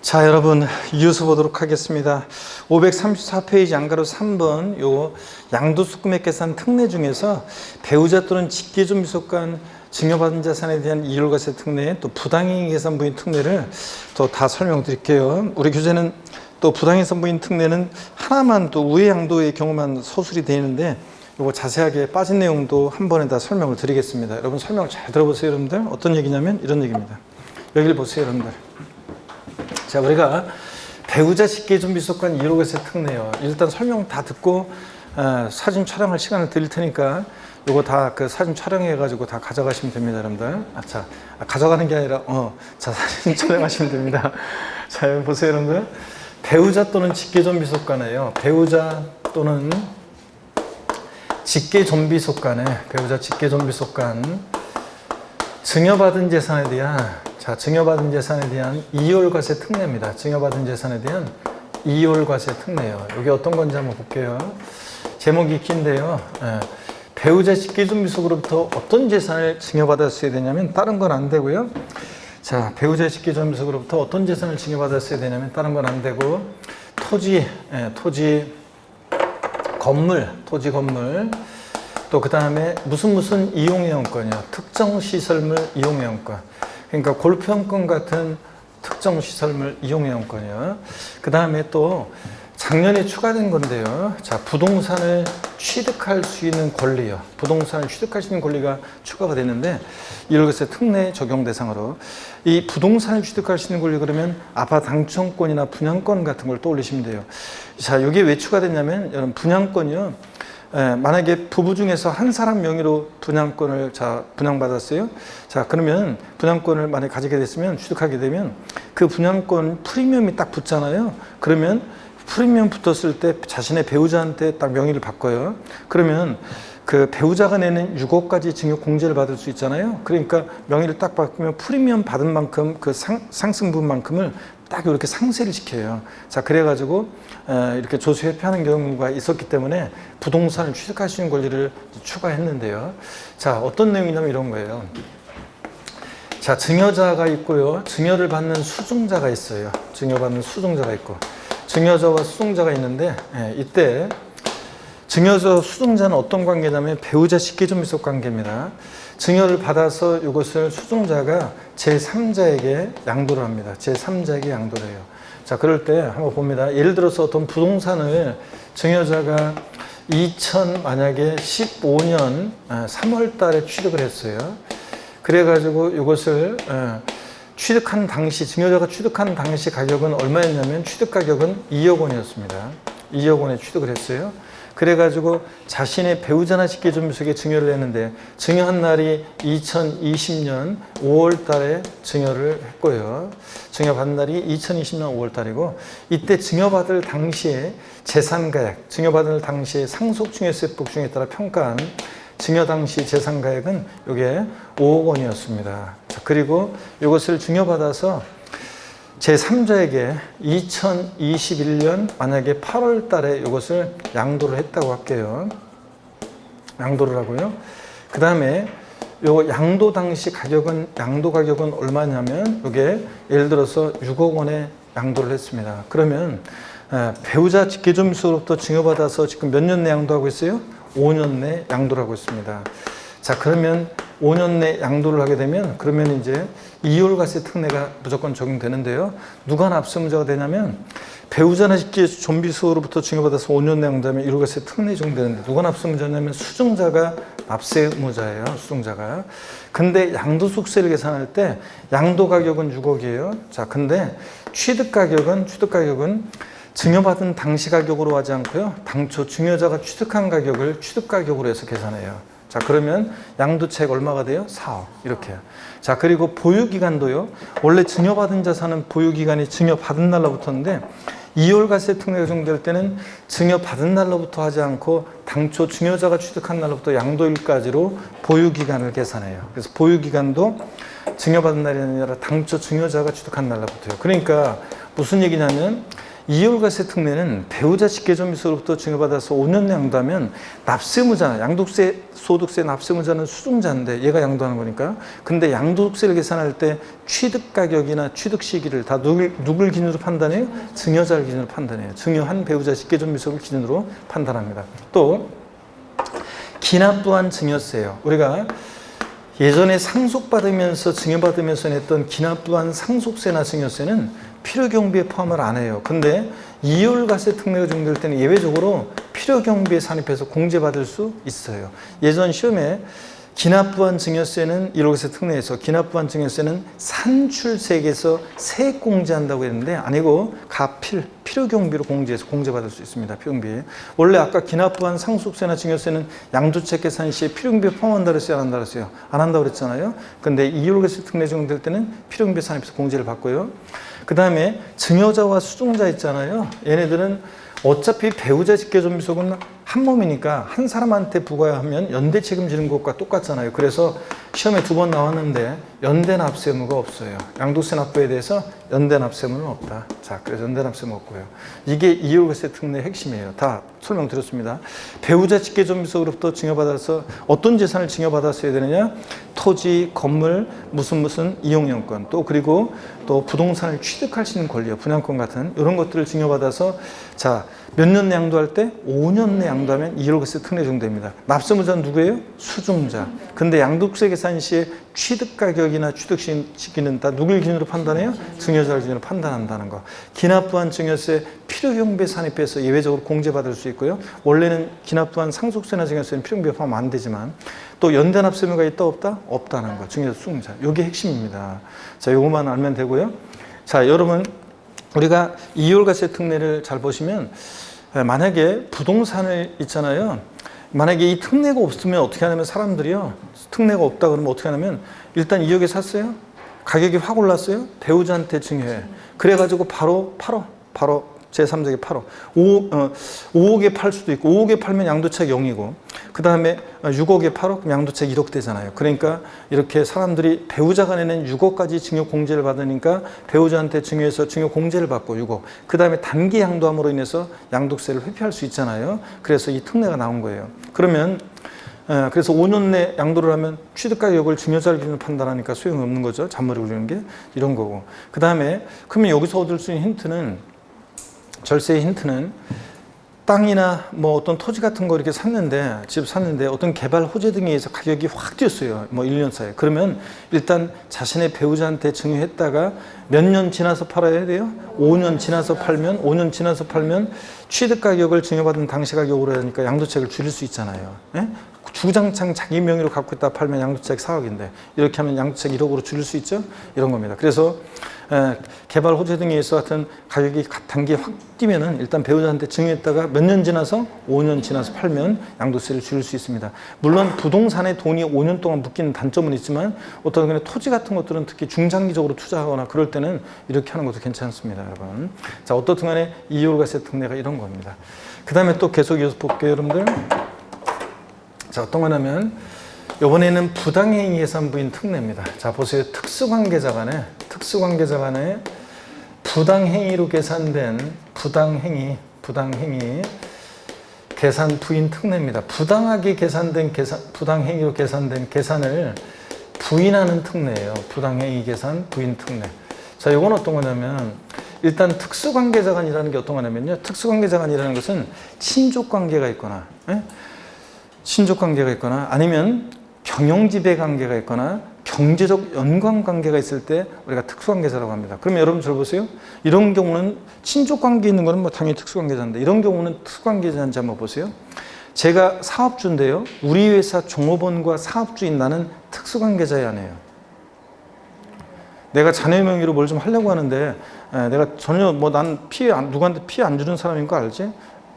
자, 여러분 이유수 보도록 하겠습니다. 534페이지 안가로 3번 요 양도소득금액 계산 특례 중에서 배우자 또는 직계존비속간 증여받은 자산에 대한 이율과세 특례, 또 부당이익 계산 부인 특례를 또 다 설명드릴게요. 우리 교재는 또 부당이익 부인 특례는 하나만 또 우회 양도의 경우만 서술이 되어 있는데 요거 자세하게 빠진 내용도 한 번에 다 설명을 드리겠습니다. 여러분 설명 잘 들어보세요. 여러분들 어떤 얘기냐면 이런 얘기입니다. 여기를 보세요. 여러분들, 자, 우리가 배우자 직계존비속간 이율과세 특례요. 일단 설명 다 듣고 사진 촬영할 시간을 드릴 테니까 요거 다 그 사진 촬영해 가지고 다 가져가시면 됩니다, 여러분들. 가져가는 게 아니라 자, 사진 촬영하시면 됩니다. 자, 여기 보세요, 여러분들. 배우자 또는 직계존비속간에요. 배우자 또는 직계존비속간에 배우자 직계존비속간 증여받은 재산에 대한 이율과세 특례입니다. 증여받은 재산에 대한 이율과세 특례요. 이게 어떤 건지 한번 볼게요. 제목이 긴데요. 배우자 직계존비속으로부터 어떤 재산을 증여받았어야 되냐면 다른 건 안 되고요. 자, 배우자 직계존비속으로부터 어떤 재산을 증여받았어야 되냐면 다른 건 안 되고 토지, 건물, 또 그 다음에 무슨 이용회원권이요. 특정 시설물 이용회원권. 그러니까 골프회원권 같은 특정 시설물 이용회원권이요. 그 다음에 또 작년에 추가된 건데요. 자, 부동산을 취득할 수 있는 권리요. 부동산을 취득할 수 있는 권리가 추가가 되는데 이율과세 특례 적용 대상으로 이 부동산을 취득할 수 있는 권리 그러면 아파트 당첨권이나 분양권 같은 걸 떠올리시면 돼요. 자, 이게 왜 추가됐냐면 여러분 분양권이요. 만약에 부부 중에서 한 사람 명의로 분양권을 분양받았어요. 자, 그러면 분양권을 만약에 가지게 됐으면 취득하게 되면 그 분양권 프리미엄이 딱 붙잖아요. 그러면 프리미엄 붙었을 때 자신의 배우자한테 딱 명의를 바꿔요. 그러면 그 배우자가 내는 6억까지 증여 공제를 받을 수 있잖아요. 그러니까 명의를 딱 바꾸면 프리미엄 받은 만큼 그 상승분만큼을 딱 이렇게 상세를 시켜요. 자, 그래가지고 이렇게 조세 회피하는 경우가 있었기 때문에 부동산을 취득할 수 있는 권리를 추가했는데요. 자, 어떤 내용이냐면 이런 거예요. 자, 증여자가 있고요. 증여를 받는 수증자가 있어요. 증여받는 수증자가 있고 증여자와 수증자가 있는데 이때 증여자 수증자는 어떤 관계냐면 배우자 직계존비속 관계입니다. 증여를 받아서 이것을 수증자가 제3자에게 양도를 합니다. 제3자에게 양도를 해요. 자, 그럴 때 한번 봅니다. 예를 들어서 어떤 부동산을 증여자가 만약에 15년 3월 달에 취득을 했어요. 그래가지고 이것을 취득한 당시, 증여자가 취득한 당시 가격은 얼마였냐면 취득 가격은 2억 원이었습니다. 2억 원에 취득을 했어요. 그래가지고 자신의 배우자나 직계존비속에 증여를 했는데 증여한 날이 2020년 5월 달에 증여를 했고요. 증여받은 날이 2020년 5월 달이고 이때 증여받을 당시에 재산가액, 증여받을 당시에 상속증여세법 중에 따라 평가한 증여 당시 재산가액은 이게 5억 원이었습니다. 자, 그리고 이것을 증여받아서 제3자에게 2021년 만약에 8월 달에 이것을 양도를 했다고 할게요. 양도를 하고요. 그 다음에 요 양도 당시 양도 가격은 얼마냐면 이게 예를 들어서 6억 원에 양도를 했습니다. 그러면 배우자 직계존비속으로부터 증여받아서 지금 몇 년 내 양도하고 있어요? 5년 내 양도를 하고 있습니다. 자, 그러면 5년 내 양도를 하게 되면 그러면 이제 이율과세 특례가 무조건 적용되는데요. 누가 납세의무자가 되냐면 배우자나 직계존비속으로부터 증여받아서 5년 내 양도하면 이율과세 특례 적용되는데 누가 납세의무자냐면 수증자가 납세의무자예요. 수증자가. 근데 양도소득세를 계산할 때 양도 가격은 6억이에요. 자, 근데 취득 가격은 증여받은 당시 가격으로 하지 않고요. 당초 증여자가 취득한 가격을 취득 가격으로 해서 계산해요. 자, 그러면 양도차익 얼마가 돼요? 4억. 이렇게요. 자, 그리고 보유기간도요. 원래 증여받은 자산은 보유기간이 증여받은 날로부터인데 이율과세 특례가 적용될 때는 증여받은 날로부터 하지 않고 당초 증여자가 취득한 날로부터 양도일까지로 보유기간을 계산해요. 그래서 보유기간도 증여받은 날이 아니라 당초 증여자가 취득한 날로부터요. 그러니까 무슨 얘기냐면 이율과세 특례는 배우자 직계존비서로부터 증여받아서 5년 양도하면 납세무자, 양도세, 소득세 납세무자는 수증자인데 얘가 양도하는 거니까. 근데 양도세를 계산할 때 취득가격이나 취득 시기를 다 누굴 기준으로 판단해요? 증여자를 기준으로 판단해요. 증여한 배우자 직계존비서를 기준으로 판단합니다. 또 기납부한 증여세요. 우리가 예전에 상속받으면서 증여받으면서 냈던 기납부한 상속세나 증여세는 필요경비에 포함을 안 해요. 근데 이율과세 특례가 적용될 때는 예외적으로 필요경비에 산입해서 공제받을 수 있어요. 예전 시험에 기납부한 증여세는 이율과세 특례에서 기납부한 증여세는 산출세액에서 세액 공제한다고 했는데 아니고 필요경비로 공제받을 수 있습니다. 필요경비. 원래 아까 기납부한 상속세나 증여세는 양도책 계산 시에 필요경비에 포함한다 그랬어요? 안 한다 그랬어요? 안 한다고 그랬잖아요. 근데 이율과세 특례 적용될 때는 필요경비에 산입해서 공제를 받고요. 그 다음에 증여자와 수증자 있잖아요. 얘네들은 어차피 배우자 직계존비속은 한 몸이니까 한 사람한테 부과하면 연대 책임지는 것과 똑같잖아요. 그래서 시험에 2번 나왔는데 연대 납세 의무가 없어요. 양도세 납부에 대해서 연대 납세 의무는 없다. 자, 그래서 연대 납세 의무 없고요. 이게 이율과세 특례의 핵심이에요. 다 설명드렸습니다. 배우자 직계존비속으로부터 증여받아서 어떤 재산을 증여받았어야 되느냐? 토지, 건물, 무슨 이용용권, 또 그리고 또 부동산을 취득할 수 있는 권리요. 분양권 같은 이런 것들을 증여받아서 자, 몇 년 내 양도할 때? 5년 내 양도하면 이율과세 특례 적용됩니다. 납세무자는 누구예요? 수증자. 근데 양도세 계산 시에 취득가격이나 취득시기는 다 누굴 기준으로 판단해요? 증여자를 기준으로 판단한다는 거. 기납부한 증여세 필요경비에 산입해서 예외적으로 공제받을 수 있고요. 원래는 기납부한 상속세나 증여세는 필요경비에 포함 안 되지만 또 연대납세 의무가 있다 없다? 없다는 거. 증여자 수증자. 이게 핵심입니다. 자, 요것만 알면 되고요. 자, 여러분 우리가 이율과세 특례를 잘 보시면 만약에 부동산을 있잖아요. 만약에 이 특례가 없으면 어떻게 하냐면 사람들이요. 특례가 없다 그러면 어떻게 하냐면 일단 2억에 샀어요. 가격이 확 올랐어요. 배우자한테 증여해. 그래가지고 바로 제3자에게 팔어. 5억에 팔 수도 있고 5억에 팔면 양도책 0이고 그 다음에 6억에 팔어? 그럼 양도책 1억 되잖아요. 그러니까 이렇게 사람들이 배우자가 내는 6억까지 증여 공제를 받으니까 배우자한테 증여해서 증여 공제를 받고 6억. 그 다음에 단기 양도함으로 인해서 양도세를 회피할 수 있잖아요. 그래서 이 특례가 나온 거예요. 그러면 그래서 5년 내 양도를 하면 취득가격을 증여자를 기준으로 판단하니까 소용이 없는 거죠. 잔머리 굴리는 게 이런 거고. 그 다음에 그러면 여기서 얻을 수 있는 힌트는 절세의 힌트는 땅이나 뭐 어떤 토지 같은 거 이렇게 샀는데 집 샀는데 어떤 개발 호재 등에 의해서 가격이 확 뛰었어요. 뭐 1년 사이에. 그러면 일단 자신의 배우자한테 증여했다가 몇 년 지나서 팔아야 돼요? 5년 지나서 팔면 취득 가격을 증여받은 당시 가격으로 하니까 양도책을 줄일 수 있잖아요. 예? 주장창 자기 명의로 갖고 있다 팔면 양도책 4억인데 이렇게 하면 양도책 1억으로 줄일 수 있죠? 이런 겁니다. 그래서 개발 호재 등에 의해서 하여튼 가격이 단기에 확 뛰면은 일단 배우자한테 증여했다가 몇 년 지나서 5년 지나서 팔면 양도세를 줄일 수 있습니다. 물론 부동산에 돈이 5년 동안 묶이는 단점은 있지만 어떤 그냥 토지 같은 것들은 특히 중장기적으로 투자하거나 그럴 때는 이렇게 하는 것도 괜찮습니다, 여러분. 자, 어떻든 간에 이율과세 특례가 이런 겁니다. 그 다음에 또 계속 이어서 볼게요, 여러분들. 자, 어떤 거냐면 이번에는 부당행위 계산 부인 특례입니다. 자, 보세요. 특수관계자 간에 부당행위로 계산된 부당행위 계산 부인 특례입니다. 부당하게 계산된 부당행위로 계산된 계산을 부인하는 특례예요. 부당행위 계산 부인 특례. 자, 이건 어떤 거냐면 일단 특수관계자 간이라는 게 어떤 거냐면요. 특수관계자 간이라는 것은 친족관계가 있거나 친족관계가 있거나 아니면 경영지배 관계가 있거나 경제적 연관관계가 있을 때 우리가 특수관계자라고 합니다. 그러면 여러분 잘 보세요. 이런 경우는 친족관계 있는 거는 뭐 당연히 특수관계자인데 이런 경우는 특수관계자인지 한번 보세요. 제가 사업주인데요. 우리 회사 종업원과 사업주인 나는 특수관계자야 아니에요. 내가 자네 명의로 뭘 좀 하려고 하는데 내가 전혀 뭐 난 누구한테 피해 안 주는 사람인 거 알지?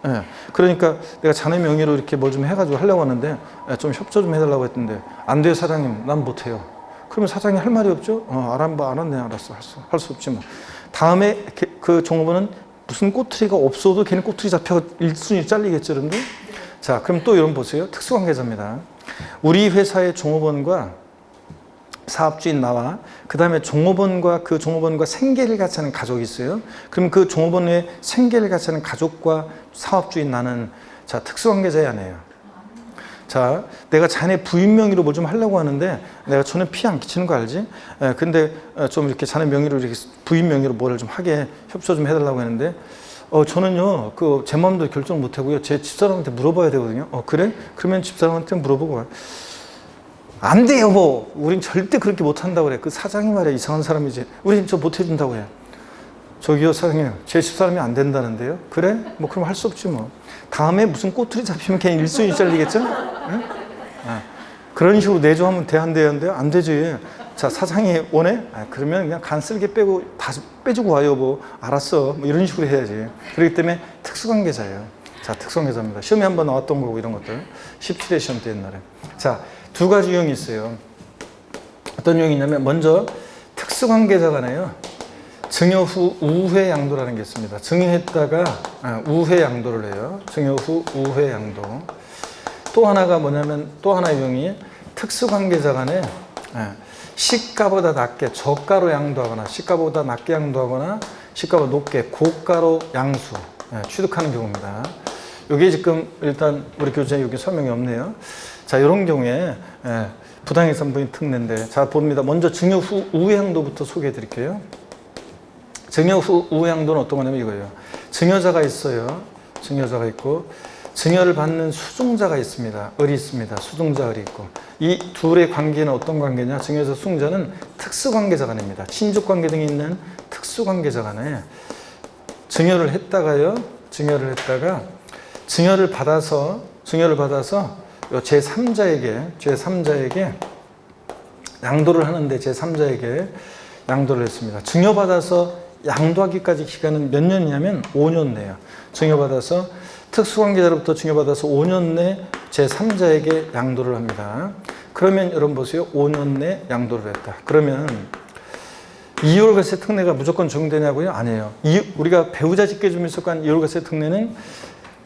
예, 그러니까 내가 자네 명의로 이렇게 뭐 좀 해가지고 하려고 하는데 좀 협조 좀 해달라고 했는데 안 돼요 사장님, 난 못해요. 그러면 사장이 할 말이 없죠? 알았네, 알았어, 할 수 없지 뭐. 다음에 그 종업원은 무슨 꼬투리가 없어도 걔는 꼬투리 잡혀 1순위 잘리겠죠, 여러분들? 자, 그럼 또 이런 보세요. 특수관계자입니다. 우리 회사의 종업원과 사업주인 나와 그 다음에 종업원과 그 종업원과 생계를 같이 하는 가족이 있어요. 그럼 그 종업원의 생계를 같이 하는 가족과 사업주인 나는 자 특수관계자의 아내예요. 자, 내가 자네 부인 명의로 뭘 좀 하려고 하는데 내가 저는 피 안 끼치는 거 알지? 근데 좀 이렇게 자네 명의로 이렇게 부인 명의로 뭐를 좀 하게 협조 좀 해달라고 했는데 저는요 그 제 마음도 결정 못 하고요 제 집사람한테 물어봐야 되거든요. 그래? 그러면 집사람한테 물어보고 와. 안 돼 여보, 우린 절대 그렇게 못 한다고 그래. 그 사장이 말이야 이상한 사람이지. 우린 저 못 해준다고 해. 저기요 사장님, 제 집사람이 안 된다는데요. 그래? 뭐 그럼 할 수 없지 뭐. 다음에 무슨 꼬투리 잡히면 그냥 일순위 잘리겠죠? 응? 그런 식으로 내조하면 돼 안 돼요? 안 되지. 자 사장이 원해? 그러면 그냥 간 쓸게 빼고 다 빼주고 와요 여보. 알았어. 뭐 이런 식으로 해야지. 그렇기 때문에 특수관계자예요. 자 특수관계자입니다. 시험에 한번 나왔던 거고 이런 것들 17회 시험 때 옛날에. 자 두 가지 유형이 있어요. 어떤 유형이 있냐면 먼저 특수관계자간에요 증여 후 우회 양도라는 게 있습니다. 증여했다가 우회 양도를 해요. 증여 후 우회 양도. 또 하나가 뭐냐면 또 하나의 유형이 특수관계자 간에 시가보다 낮게 저가로 양도하거나 시가보다 낮게 양도하거나 시가보다 높게 고가로 양수 취득하는 경우입니다. 이게 지금 일단 우리 교재에 여기 설명이 없네요. 자 이런 경우에 부당해상부인 특례인데 자 봅니다. 먼저 증여 후 우회 양도부터 소개해 드릴게요. 증여 후 우회 양도는 어떤 거냐면 이거예요. 증여자가 있어요. 증여자가 있고 증여를 받는 수증자가 있습니다. 을이 있습니다. 수증자 을이 있고 이 둘의 관계는 어떤 관계냐? 증여자 수증자는 특수관계자 간입니다. 친족관계 등이 있는 특수관계자 간에 증여를 했다가 증여를 받아서 제3자에게 양도를 하는데 제3자에게 양도를 했습니다. 증여받아서 양도하기까지 기간은 몇 년이냐면 5년 내요. 증여받아서 특수관계자로부터 증여받아서 5년 내 제3자에게 양도를 합니다. 그러면 여러분 보세요. 5년 내 양도를 했다. 그러면 이율과세 특례가 무조건 적용되냐고요? 아니에요. 우리가 배우자 직계점유속간 이율과세 특례는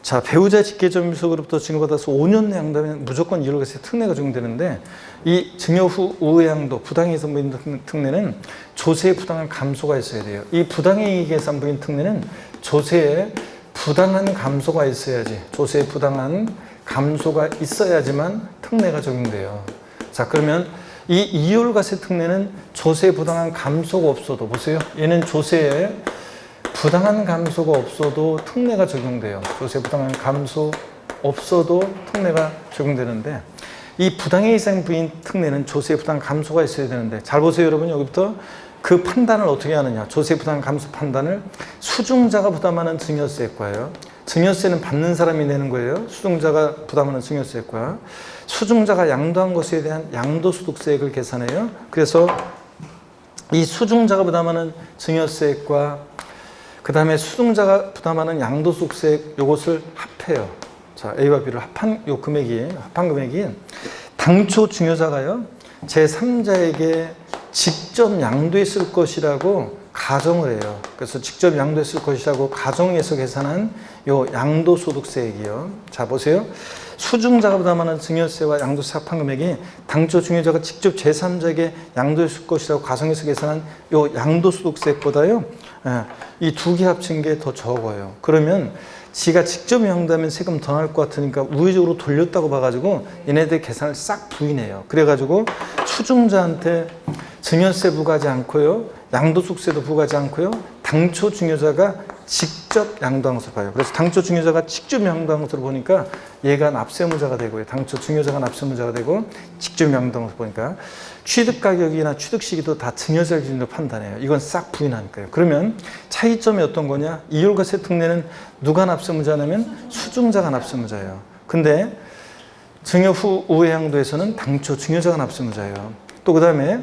자 배우자 직계점유속으로부터 증여받아서 5년 내 양도하면 무조건 이율과세 특례가 적용되는데 이 증여 후 우회 양도 부당이익 부인 특례는 조세의 부당한 감소가 있어야 돼요. 이 부당이익 부인 특례는 조세에 부당한 감소가 있어야지 조세의 부당한 감소가 있어야지만 특례가 적용돼요. 자 그러면 이 이율과세 특례는 조세에 부당한 감소가 없어도 보세요. 얘는 조세에 부당한 감소가 없어도 특례가 적용돼요. 조세 부당한 감소 없어도 특례가 적용되는데 이 부당해이상 부인 특례는 조세 부당 감소가 있어야 되는데 잘 보세요 여러분. 여기부터 그 판단을 어떻게 하느냐. 조세 부당 감소 판단을 수증자가 부담하는 증여세과예요. 증여세는 받는 사람이 내는 거예요. 수증자가 부담하는 증여세과 수증자가 양도한 것에 대한 양도소득세액을 계산해요. 그래서 이 수증자가 부담하는 증여세액과 그 다음에 수증자가 부담하는 양도소득세액 요것을 합해요. 자, A와 B를 합한 금액이 당초 증여자가요 제3자에게 직접 양도했을 것이라고 가정을 해요. 그래서 직접 양도했을 것이라고 가정해서 계산한 요 양도소득세액이요. 자 보세요. 수증자가 부담하는 증여세와 양도세 합한 금액이 당초 증여자가 직접 제3자에게 양도했을 것이라고 가정해서 계산한 요 양도소득세액보다요 이 두 개 합친 게 더 적어요. 그러면 지가 직접 양도하면 세금 더 나올 것 같으니까 우회적으로 돌렸다고 봐가지고 얘네들 계산을 싹 부인해요. 그래가지고 수증자한테 증여세 부과하지 않고요. 양도소득세도 부과하지 않고요. 당초 증여자가 직접 양도한 것으로 봐요. 그래서 당초 증여자가 직접 양도한 것으로 보니까 얘가 납세무자가 되고요. 당초 증여자가 납세무자가 되고 직접 양도한 것으로 보니까 취득가격이나 취득시기도 다 증여자 기준으로 판단해요. 이건 싹 부인하니까요. 그러면 차이점이 어떤 거냐? 이율과세 특례는 누가 납세무자냐면 수증자가 납세무자예요. 근데 증여 후 우회 양도에서는 당초 증여자가 납세무자예요. 또 그 다음에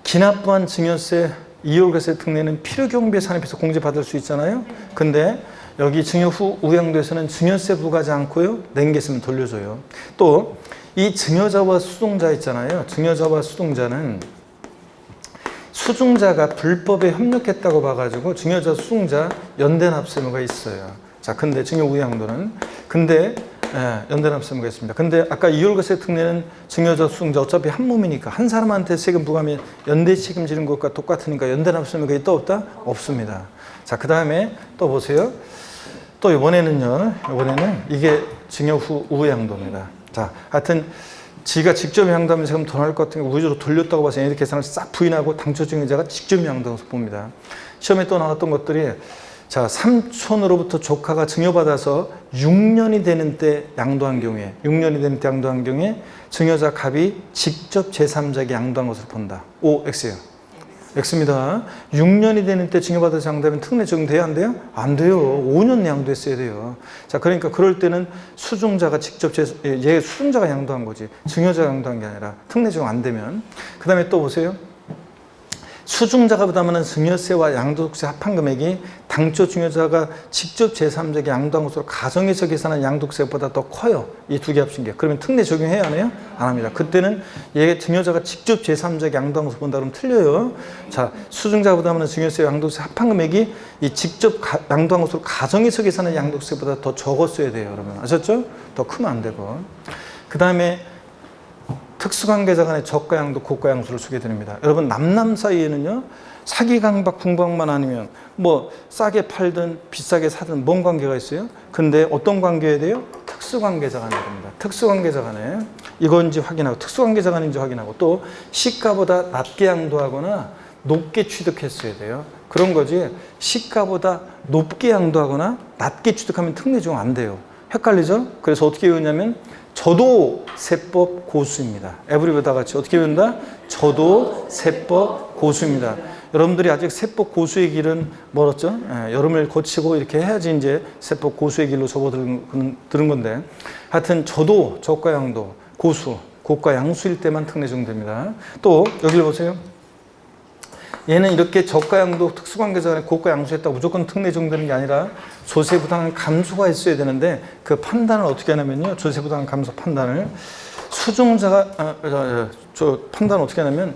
기납부한 증여세 이율과세 특례는 필요경비에 산입해서 공제받을 수 있잖아요. 근데 여기 증여 후 우회 양도에서는 증여세 부과하지 않고요. 낸 게 있으면 돌려줘요. 또 이 증여자와 수증자 있잖아요. 증여자와 수증자는 수증자가 불법에 협력했다고 봐가지고 증여자 수증자 연대 납세무가 있어요. 자, 근데 증여 우회 양도는 근데 예, 연대납세무가 있습니다. 근데 아까 이율과세 특례는 증여자, 수증자 어차피 한 몸이니까 한 사람한테 세금 부과하면 연대 책임지는 것과 똑같으니까 연대납세무가 있다 없다? 없습니다. 자, 그 다음에 또 보세요. 또 이번에는 이게 증여 후 우양도입니다. 자, 하여튼 지가 직접 양도하면 세금 더 나올 것 같은 게 우회적으로 돌렸다고 봐서 얘네들 계산을 싹 부인하고 당초 증여자가 직접 양도해서 봅니다. 시험에 또 나왔던 것들이 자, 삼촌으로부터 조카가 증여받아서 6년이 되는 때 양도한 경우에 6년이 되는 때 양도한 경우에 증여자 갑이 직접 제3자에게 양도한 것으로 본다. O, X예요. X입니다. 6년이 되는 때 증여받아서 양도하면 특례 적용돼야 안 돼요? 안 돼요. 5년 양도했어야 돼요. 자, 그러니까 그럴 때는 수증자가 직접 얘 수증자가 양도한 거지 증여자가 양도한 게 아니라 특례 적용 안 되면. 그 다음에 또 보세요. 수증자가 부담하는 증여세와 양도소득세 합한 금액이 당초 증여자가 직접 제3자에게 양도한 것으로 가정에서 계산한 양도세보다 더 커요. 이 두 개 합친 게. 그러면 특례 적용해야 하나요? 안 합니다. 그때는 얘 증여자가 직접 제3자에게 양도한 것을 본다 그러면 틀려요. 자, 수증자가 부담하는 증여세와 양도세 합한 금액이 이 직접 양도한 것으로 가정에서 계산한 양도세보다 더 적었어야 돼요. 그러면 아셨죠? 더 크면 안 되고. 그 다음에 특수관계자 간의 저가양도 고가양수를 주게 됩니다. 여러분 남남 사이에는요 사기강박 궁박만 아니면 뭐 싸게 팔든 비싸게 사든 뭔 관계가 있어요? 근데 어떤 관계에 돼요? 특수관계자 간에 됩니다. 특수관계자 간에 이건지 확인하고 특수관계자 간인지 확인하고 또 시가보다 낮게 양도하거나 높게 취득했어야 돼요. 그런 거지 시가보다 높게 양도하거나 낮게 취득하면 특례 적용 안 돼요. 헷갈리죠? 그래서 어떻게 외우냐면 저도 세법 고수입니다. 에브리보다 같이 어떻게 배운다? 저도 세법 고수입니다. 여러분들이 아직 세법 고수의 길은 멀었죠? 예, 여름을 거치고 이렇게 해야지 이제 세법 고수의 길로 접어드는 건데 하여튼 저도 저가양도 고수, 고가양수일 때만 특례 적용됩니다. 또 여기를 보세요. 얘는 이렇게 저가양도 특수관계자 간에 고가양수했다고 무조건 특례 적용되는 게 아니라 조세부담 감소가 있어야 되는데 그 판단을 어떻게 하냐면요. 조세부담 감소 판단을 수증자가 저 판단을 어떻게 하냐면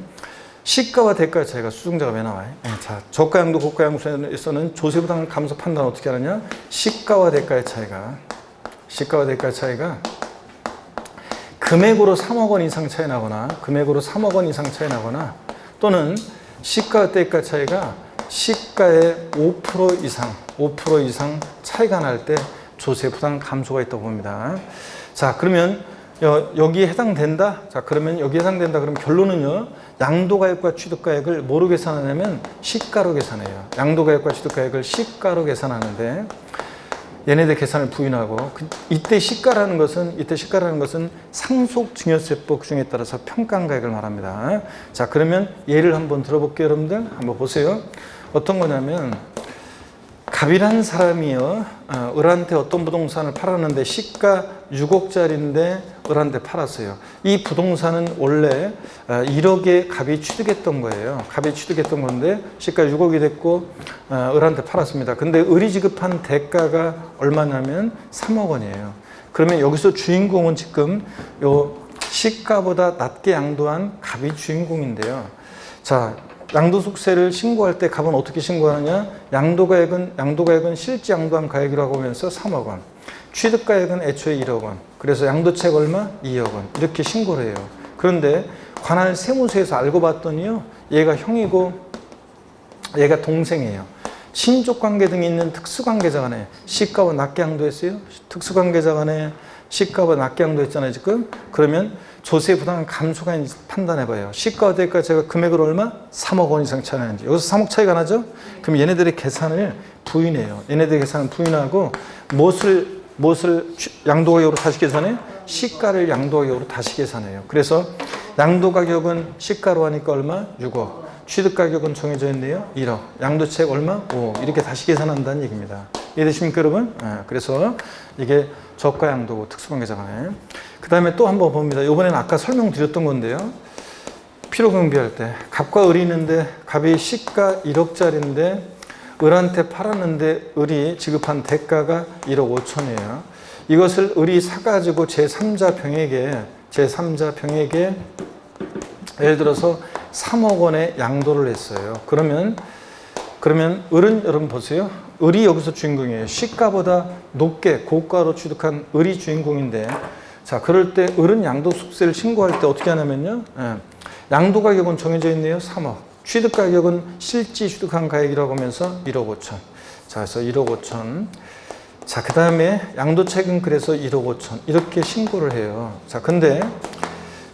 시가와 대가의 차이가 수증자가 왜 나와요? 자, 저가양도 고가양수에서는 조세부담 감소 판단을 어떻게 하느냐? 시가와 대가의 차이가 금액으로 3억 원 이상 차이 나거나 또는 시가와 대가 차이가 시가의 5% 이상 차이가 날 때 조세 부담 감소가 있다고 봅니다. 자, 그러면 여기에 해당된다? 자, 그러면 여기에 해당된다. 그럼 결론은요. 양도가액과 취득가액을 뭐로 계산하냐면 시가로 계산해요. 양도가액과 취득가액을 시가로 계산하는데 얘네들 계산을 부인하고 이때 시가라는 것은 상속증여세법 규정에 따라서 평가가액을 말합니다. 자, 그러면 예를 한번 들어볼게요. 여러분들 한번 보세요. 어떤 거냐면 갑이라는 사람이요 을한테 어떤 부동산을 팔았는데 시가 6억짜리인데 을한테 팔았어요. 이 부동산은 원래 1억에 갑이 취득했던 거예요. 갑이 취득했던 건데 시가 6억이 됐고 을한테 팔았습니다. 근데 을이 지급한 대가가 얼마냐면 3억 원이에요. 그러면 여기서 주인공은 지금 요 시가보다 낮게 양도한 갑이 주인공인데요. 자, 양도소득세를 신고할 때 갑은 어떻게 신고하느냐? 양도가액은 실제 양도한 가액이라고 하면서 3억 원. 취득가액은 애초에 1억 원. 그래서 양도책 얼마? 2억 원. 이렇게 신고를 해요. 그런데 관할 세무서에서 알고 봤더니요. 얘가 형이고 얘가 동생이에요. 친족관계 등이 있는 특수관계자 간에 시가와 낮게 양도했어요. 특수관계자 간에 시가와 낮게 양도했잖아요, 지금. 그러면 조세 부담 감소가 있는지 판단해봐요. 시가와 대가 제가 금액으로 얼마? 3억 원 이상 차이 나는지. 여기서 3억 차이가 나죠? 그럼 얘네들의 계산을 부인해요. 얘네들의 계산을 부인하고 무엇을 양도가격으로 다시 계산해? 시가를 양도가격으로 다시 계산해요. 그래서 양도가격은 시가로 하니까 얼마? 6억. 취득가격은 정해져 있네요. 1억. 양도책 얼마? 5억. 이렇게 다시 계산한다는 얘기입니다. 이해되십니까, 여러분? 그래서 이게 저가양도고 특수관계자 간에. 그 다음에 또 한번 봅니다. 이번에는 아까 설명드렸던 건데요. 필요경비할 때 갑과 을이 있는데 갑이 시가 1억짜리인데 을한테 팔았는데 을이 지급한 대가가 1억 5천이에요. 이것을 을이 사가지고 제3자 병에게 예를 들어서 3억 원의 양도를 했어요. 그러면 그러면 을은 여러분 보세요. 을이 여기서 주인공이에요. 시가보다 높게 고가로 취득한 을이 주인공인데, 자, 그럴 때 을은 양도소득세를 신고할 때 어떻게 하냐면요. 양도 가격은 정해져 있네요. 3억. 취득 가격은 실제 취득한 가격이라고 하면서 1억 5천. 자, 그래서 1억 5천. 자, 그 다음에 양도책은 그래서 1억 5천. 이렇게 신고를 해요. 자, 근데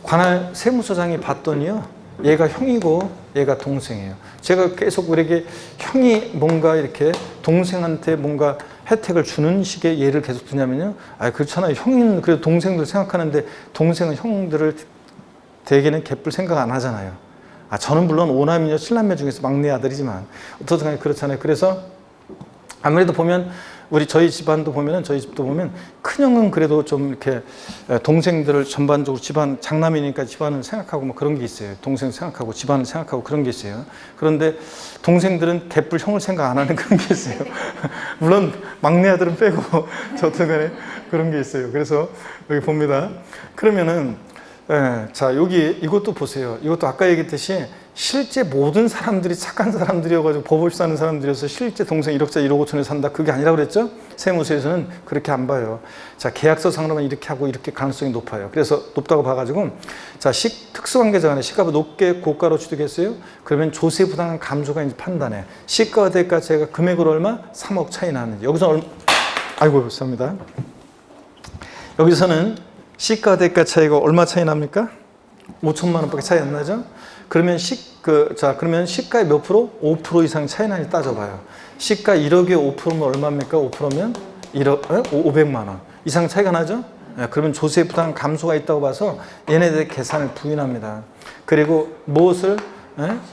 관할 세무서장이 봤더니요. 얘가 형이고 얘가 동생이에요. 제가 계속 우리에게 형이 뭔가 이렇게 동생한테 뭔가 혜택을 주는 식의 예를 계속 두냐면요. 아, 그렇잖아요. 형은 그래도 동생들 생각하는데 동생은 형들을 대개는 개뿔 생각 안 하잖아요. 아, 저는 물론 5남이녀 7남매 중에서 막내 아들이지만 어떻든 그렇잖아요. 그래서 아무래도 보면 저희 집안도 보면은 저희 집도 보면 큰형은 그래도 좀 이렇게 동생들을 전반적으로 집안 장남이니까 집안을 생각하고 뭐 그런 게 있어요. 동생 생각하고 집안을 생각하고 그런 게 있어요. 그런데 동생들은 개뿔 형을 생각 안 하는 그런 게 있어요. 물론 막내 아들은 빼고 저도 간에 그런 게 있어요. 그래서 여기 봅니다. 그러면은 자, 여기 이것도 보세요. 이것도 아까 얘기했듯이 실제 모든 사람들이 착한 사람들이어가지고 법 없이 사는 사람들이어서 실제 동생 1억짜 1억 5천에 산다. 그게 아니라고 그랬죠? 세무서에서는 그렇게 안 봐요. 자, 계약서상으로만 이렇게 하고 이렇게 가능성이 높아요. 그래서 높다고 봐가지고, 자, 특수관계자 간에 시가보다 높게 고가로 취득했어요. 그러면 조세 부당한 감소가 이제 판단해. 시가와 대가 제가 금액으로 얼마? 3억 차이 나는지. 여기서 아이고, 감사합니다. 여기서는 시가 대가 차이가 얼마 차이 납니까? 5천만 원밖에 차이 안 나죠? 그러면 그러면 시가의 몇 프로? 5% 이상 차이 나는지 따져봐요. 시가 1억에 5%면 얼마입니까? 5%면 1억, 500만 원 이상 차이가 나죠? 그러면 조세 부담 감소가 있다고 봐서 얘네들의 계산을 부인합니다. 그리고 무엇을?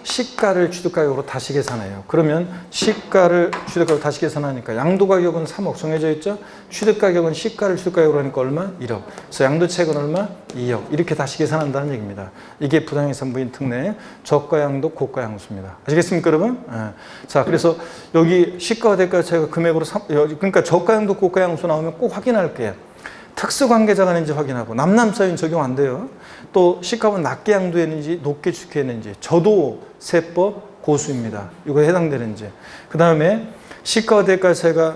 시가를 취득가격으로 다시 계산해요. 그러면 시가를 취득가격으로 다시 계산하니까 양도가격은 3억 정해져 있죠. 취득가격은 시가를 취득가격으로 하니까 얼마? 1억. 그래서 양도책은 얼마? 2억. 이렇게 다시 계산한다는 얘기입니다. 이게 부당해산부인 특례 저가양도 고가양수입니다. 아시겠습니까, 여러분? 자, 그래서 여기 시가와 대가 차이가 금액으로 그러니까 저가양도 고가양수 나오면 꼭 확인할게요. 특수관계자가 있는지 확인하고 남남 사이는 적용 안 돼요. 또 시가보다 낮게 양도했는지 높게 취득했는지 저도세법 고수입니다. 이거 해당되는지. 그 다음에 시가와 대가 차이가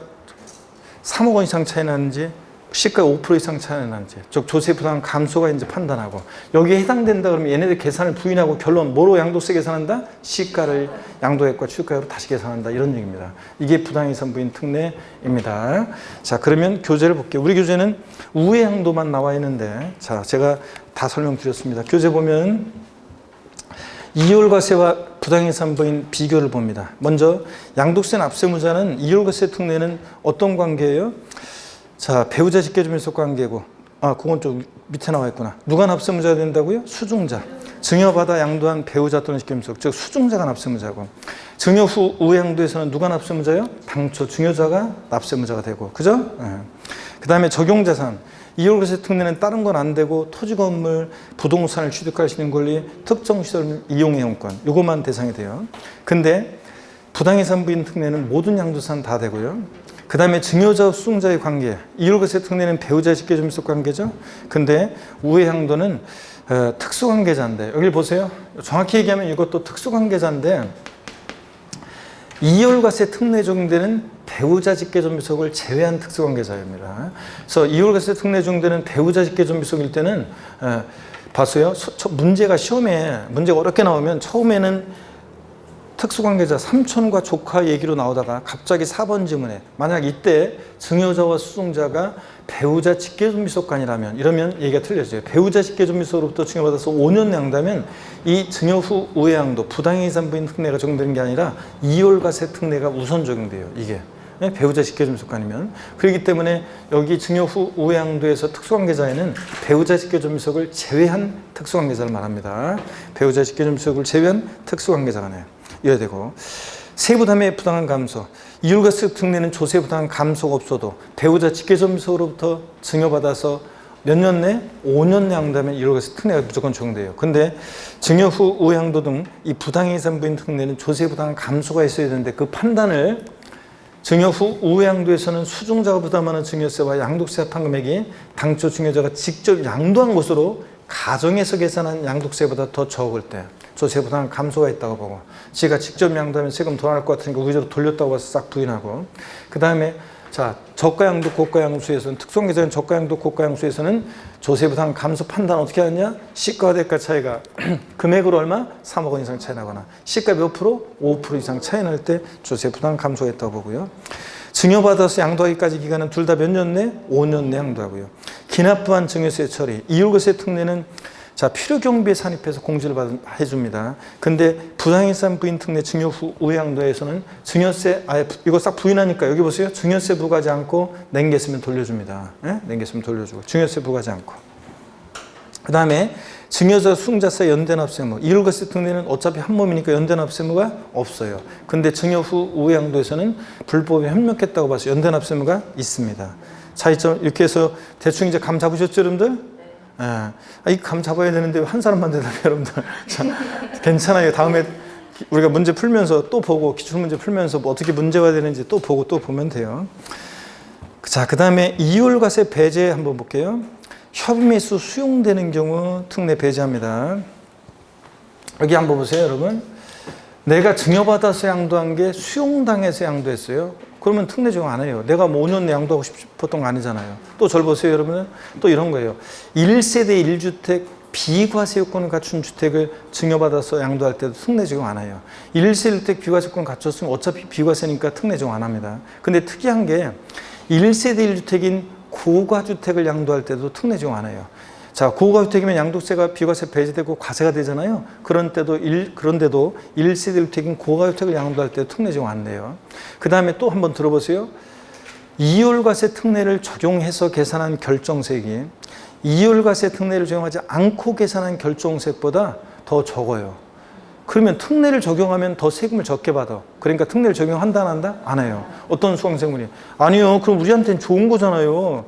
3억 원 이상 차이 나는지 시가 5% 이상 차이 나는지 즉 조세 부담 감소가 이제 판단하고 여기에 해당된다 그러면 얘네들 계산을 부인하고 결론 뭐로 양도세 계산한다? 시가를 양도액과 취득가격으로 다시 계산한다 이런 얘기입니다. 이게 부당이산 부인 특례입니다. 자, 그러면 교재를 볼게요. 우리 교재는 우회 양도만 나와 있는데 자, 제가 다 설명드렸습니다. 교재 보면 이율과세와 부당이산 부인 비교를 봅니다. 먼저 양도세 납세무자는 이율과세 특례는 어떤 관계예요? 자, 배우자 직계주민속 관계고, 그건 좀 밑에 나와 있구나. 누가 납세무자가 된다고요? 수중자. 증여받아 양도한 배우자 또는 직계주민속, 즉 수중자가 납세무자고. 증여 후 우양도에서는 누가 납세무자요? 당초 증여자가 납세무자가 되고, 그죠? 그 다음에 적용자산. 이율과세 특례는 다른 건 안 되고 토지 건물, 부동산을 취득할 수 있는 권리, 특정 시설 이용이용권, 요것만 대상이 돼요. 근데 부당이산 부인 특례는 모든 양도산 다 되고요. 그 다음에 증여자와 수중자의 관계, 이율과세 특례는 배우자 직계주민속 관계죠. 근데 우회양도는 특수관계자인데 여기 보세요. 정확히 얘기하면 이것도 특수관계자인데 이율과세 특례 적용되는 배우자 직계존비속을 제외한 특수관계자입니다. 그래서 이율과세 특례 적용되는 배우자 직계존비속일 때는 봤어요. 문제가 시험에 문제가 어렵게 나오면 처음에는 특수관계자 삼촌과 조카 얘기로 나오다가 갑자기 4번 지문에 만약 이때 증여자와 수중자가 배우자 직계존비속간이라면 이러면 얘기가 틀려져요. 배우자 직계존비속으로부터 증여받아서 5년 양다면 이 증여 후 우회양도 부당이산 부인 특례가 적용되는 게 아니라 이율과세 특례가 우선 적용돼요. 이게 배우자 직계존비속간이면 그렇기 때문에 여기 증여 후 우회양도에서 특수관계자에는 배우자 직계존비속을 제외한 특수관계자를 말합니다. 배우자 직계존비속을 제외한 특수관계자가 이어야 되고 세부담의 부당한 감소 이율과세 특례는 조세 부당한 감소가 없어도 배우자 직계존비속으로부터 증여받아서 몇 년 내? 5년 내 양다면 이율과세 특례가 무조건 적용돼요. 근데 증여 후 우회양도 등 이 부당이산 부인 특례는 조세 부당한 감소가 있어야 되는데 그 판단을 증여 후 우회양도에서는 수중자가 부담하는 증여세와 양도세 합한 금액이 당초 증여자가 직접 양도한 것으로 가정에서 계산한 양도세보다 더 적을 때 조세부담 감소가 있다고 보고, 지가 직접 양도하면 세금 더 나올 것 같으니까 의외로 돌렸다고 해서 싹 부인하고, 그 다음에 자, 저가양도 고가양수에서는, 특성계산 저가양도 고가양수에서는 조세부담 감소 판단 어떻게 하느냐? 시가와 대가 차이가 금액으로 얼마? 3억 원 이상 차이 나거나, 시가 몇 프로? 5% 이상 차이 날 때 조세부담 감소가 있다고 보고요. 증여받아서 양도하기까지 기간은 둘 다 몇 년 내? 5년 내 양도하고요. 기납부한 증여세 처리, 이율과세 특례는 자, 필요경비에 산입해서 공제를 해줍니다. 근데 부당일산 부인 특례 증여 후 우양도에서는 증여세, 아예 이거 싹 부인하니까 여기 보세요. 증여세 부과하지 않고 냉겼으면 돌려줍니다. 예? 냉겼으면 돌려주고, 증여세 부과하지 않고. 그 다음에 증여자 수증자세 연대납세 의무, 이율과세 특례는 어차피 한 몸이니까 연대납세 의무가 없어요. 근데 증여 후 우양도에서는 불법에 협력했다고 봐서 연대납세 의무가 있습니다. 차이점 이렇게 해서 대충 이제 감 잡으셨죠, 여러분들? 이 감 잡아야 되는데 한 사람만 대답해요, 여러분들. 자, 괜찮아요. 다음에 우리가 문제 풀면서 또 보고, 기출문제 풀면서 뭐 어떻게 문제가 되는지 또 보고 또 보면 돼요. 자, 그 다음에 이율과세 배제 한번 볼게요. 협의매수 수용되는 경우 특례 배제합니다. 여기 한번 보세요, 여러분. 내가 증여받아서 양도한 게 수용당해서 양도했어요. 그러면 특례 적용 안 해요. 내가 뭐 5년 내 양도하고 싶었던 거 아니잖아요. 또 절 보세요, 여러분. 또 이런 거예요. 1세대 1주택 비과세 요건을 갖춘 주택을 증여받아서 양도할 때도 특례 적용 안 해요. 1세 1주택 비과세 요건 갖췄으면 어차피 비과세니까 특례 적용 안 합니다. 근데 특이한 게 1세대 1주택인 고가주택을 양도할 때도 특례 적용 안 해요. 자, 고가주택이면 양도세가 비과세 배제되고 과세가 되잖아요. 그런데도 1세대 1주택인 고가주택을 양도할 때도 특례 적용 안 돼요. 그 다음에 또 한번 들어보세요. 이율과세 특례를 적용해서 계산한 결정세액이 이율과세 특례를 적용하지 않고 계산한 결정세액보다 더 적어요. 그러면 특례를 적용하면 더 세금을 적게 받아. 그러니까 특례를 적용한다 안 한다? 안 해요. 어떤 수강생분이 아니요, 그럼 우리한테는 좋은 거잖아요.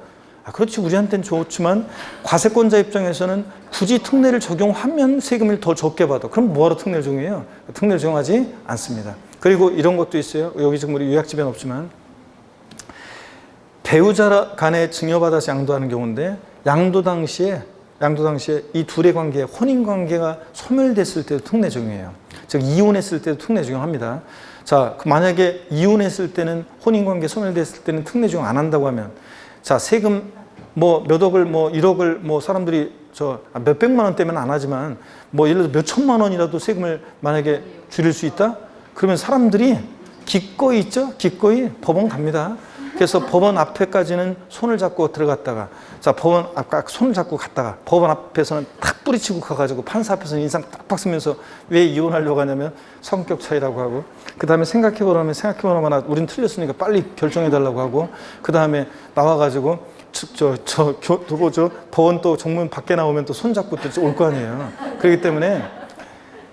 그렇지, 우리한테는 좋지만 과세권자 입장에서는 굳이 특례를 적용하면 세금을 더 적게 받아. 그럼 뭐하러 특례를 적용해요? 특례를 적용하지 않습니다. 그리고 이런 것도 있어요. 여기 지금 우리 요약집에는 없지만, 배우자 간에 증여받아서 양도하는 경우인데, 양도 당시에 이 둘의 관계, 혼인 관계가 소멸됐을 때도 특례 적용해요. 즉 이혼했을 때도 특례 적용합니다. 자, 만약에 이혼했을 때는, 혼인 관계 소멸됐을 때는 특례 적용 안 한다고 하면, 자, 세금 뭐 몇 억을 뭐 1억을 뭐 사람들이 몇 백만 원 때문에 안 하지만 뭐 예를 들어 몇 천만 원이라도 세금을 만약에 줄일 수 있다? 그러면 사람들이 기꺼이 있죠? 기꺼이 법원 갑니다. 그래서 법원 앞에까지는 손을 잡고 들어갔다가, 자, 법원 앞까 손을 잡고 갔다가 법원 앞에서는 탁 뿌리치고 가가지고 판사 앞에서는 인상 딱 쓰면서 왜 이혼하려고 하냐면 성격 차이라고 하고, 그 다음에 생각해보라면 우린 틀렸으니까 빨리 결정해달라고 하고, 그 다음에 나와가지고 법원 또 정문 밖에 나오면 또 손잡고 또 올 거 아니에요. 그렇기 때문에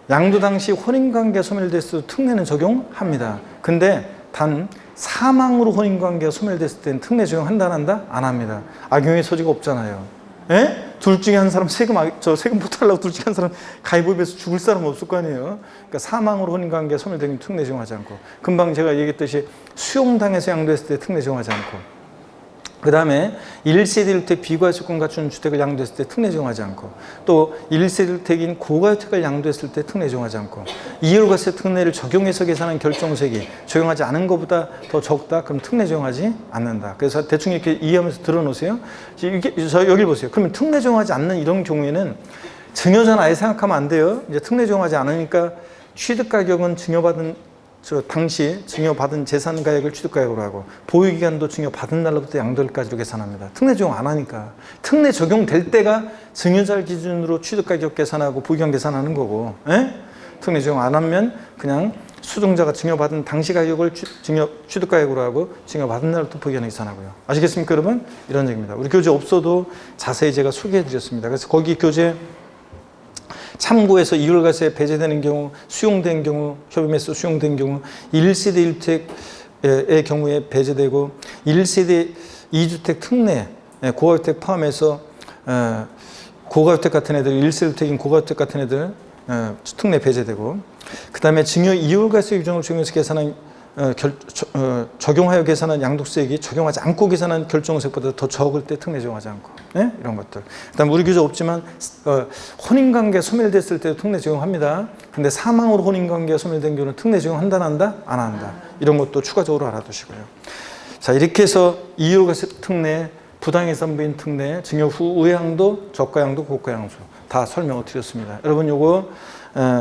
양도 당시 혼인관계 소멸됐을 때 특례는 적용합니다. 근데 단 사망으로 혼인관계가 소멸됐을 때는 특례 적용한다 안 한다? 안 합니다. 악용의 소지가 없잖아요. 에? 둘 중에 한 사람 세금 포탈하려고 둘 중에 한 사람 가위바위보해서 죽을 사람 없을 거 아니에요. 그러니까 사망으로 혼인관계가 소멸되면 특례 적용하지 않고, 금방 제가 얘기했듯이 수용당해서 양도했을 때 특례 적용하지 않고, 그 다음에 1세대 1주택 비과세권 갖춘 주택을 양도했을 때 특례 적용하지 않고, 또 1세대 1주택인 고가주택을 양도했을 때 특례 적용하지 않고, 이율과세 특례를 적용해서 계산한 결정세액이 적용하지 않은 것보다 더 적다? 그럼 특례 적용하지 않는다. 그래서 대충 이렇게 이해하면서 들어놓으세요. 여기 보세요. 그러면 특례 적용하지 않는 이런 경우에는 증여자는 아예 생각하면 안 돼요. 이제 특례 적용하지 않으니까 취득가격은 당시 증여받은 재산가액을 취득가액으로 하고, 보유기간도 증여받은 날로부터 양도일까지로 계산합니다. 특례 적용 안 하니까. 특례 적용될 때가 증여자를 기준으로 취득가격 계산하고 보유기간 계산하는 거고, 특례 적용 안 하면 그냥 수증자가 증여받은 당시 가격을 취득가액으로 하고 증여받은 날부터 보유기간 계산하고요. 아시겠습니까, 여러분? 이런 얘기입니다. 우리 교재 없어도 자세히 제가 소개해드렸습니다. 그래서 거기 교재 참고해서 이율과세 배제되는 경우, 수용된 경우, 협의매수 수용된 경우, 1세대 1주택의 경우에 배제되고, 1세대 2주택 특례, 고가주택 포함해서 고가주택 같은 애들, 1세대 1주택인 고가주택 같은 애들 특례 배제되고, 그 다음에 증여 이율과세 규정을 적용해서 계산한 적용하여 계산한 양도세액이 적용하지 않고 계산한 결정세액보다 더 적을 때 특례 적용하지 않고, 네? 이런 것들. 그다음 우리 규제 없지만 혼인관계 소멸됐을 때 특례 적용합니다. 근데 사망으로 혼인관계가 소멸된 경우는 특례 적용한다, 안 한다? 안 한다. 이런 것도 추가적으로 알아두시고요. 자, 이렇게 해서 이율과세 특례, 부당해산부인 특례, 징역 후 우회양도, 저가양도, 고가양수 다 설명을 드렸습니다. 여러분 요거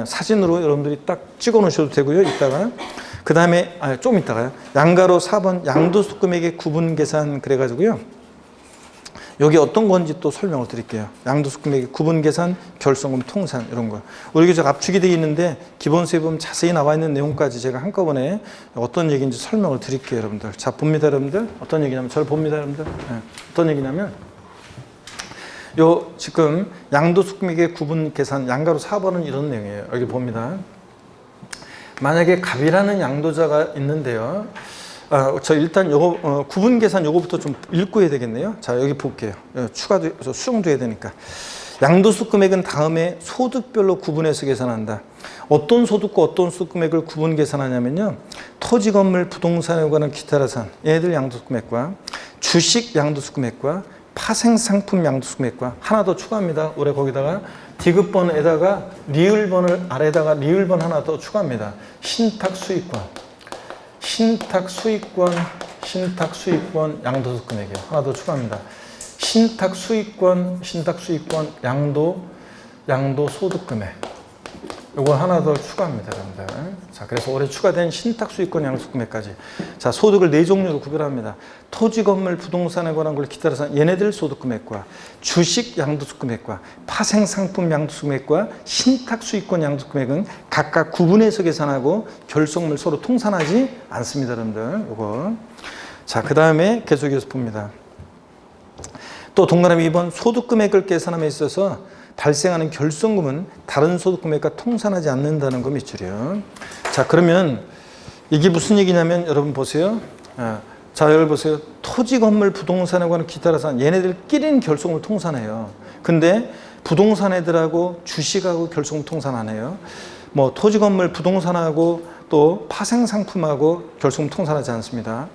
사진으로 여러분들이 딱 찍어 놓으셔도 되고요. 이따가 그 다음에 좀 이따가요. 양가로 4번 양도소 금액의 구분 계산 그래가지고요. 여기 어떤 건지 또 설명을 드릴게요. 양도소 금액의 구분 계산, 결손금 통산 이런 거. 우리 교재 압축이 되어 있는데 기본세에 보면 자세히 나와 있는 내용까지 제가 한꺼번에 어떤 얘기인지 설명을 드릴게요, 여러분들. 자, 봅니다, 여러분들. 어떤 얘기냐면 저를 봅니다, 여러분들. 네. 어떤 얘기냐면 요 지금 양도소 금액의 구분 계산 양가로 4번은 이런 내용이에요. 여기 봅니다. 만약에 갑이라는 양도자가 있는데요. 저 일단 요거 구분 계산 요거부터 좀 읽고 해야 되겠네요. 자, 여기 볼게요. 추가도 수정도 해야 되니까. 양도소 금액은 다음에 소득별로 구분해서 계산한다. 어떤 소득과 어떤 소득 금액을 구분 계산하냐면요. 토지, 건물, 부동산에 관한 기타 자산 얘네들 양도소 금액과 주식 양도소 금액과 파생상품 양도소 금액과 하나 더 추가합니다. 올해 거기다가 디귿번에다가 리을번을 아래다가 리을번 하나 더 추가합니다. 신탁수익권 양도소 금액이요. 하나 더 추가합니다. 신탁수익권 양도소득 금액. 요거 하나 더 추가합니다, 여러분들. 자, 그래서 올해 추가된 신탁수익권 양도소득 금액까지. 자, 소득을 네 종류로 구별합니다. 토지, 건물, 부동산에 관한 걸 기타 자산 얘네들 소득 금액과 주식 양도소득 금액과 파생상품 양도소득 금액과 신탁수익권 양도소득 금액은 각각 구분해서 계산하고 결손금을 서로 통산하지 않습니다, 여러분들. 요거. 자, 그 다음에 계속해서 봅니다. 또 동그라미 2번 소득 금액을 계산함에 있어서 발생하는 결손금은 다른 소득 금액과 통산하지 않는다는 거 밑줄이요. 자, 그러면 이게 무슨 얘기냐면 여러분 보세요. 자, 여러분 보세요. 토지, 건물, 부동산에 관한 기타 자산 얘네들끼리는 결손금을 통산해요. 근데 부동산 애들하고 주식하고 결손금 통산 안 해요. 뭐 토지, 건물, 부동산하고 또 파생상품하고 결손금 통산하지 않습니다.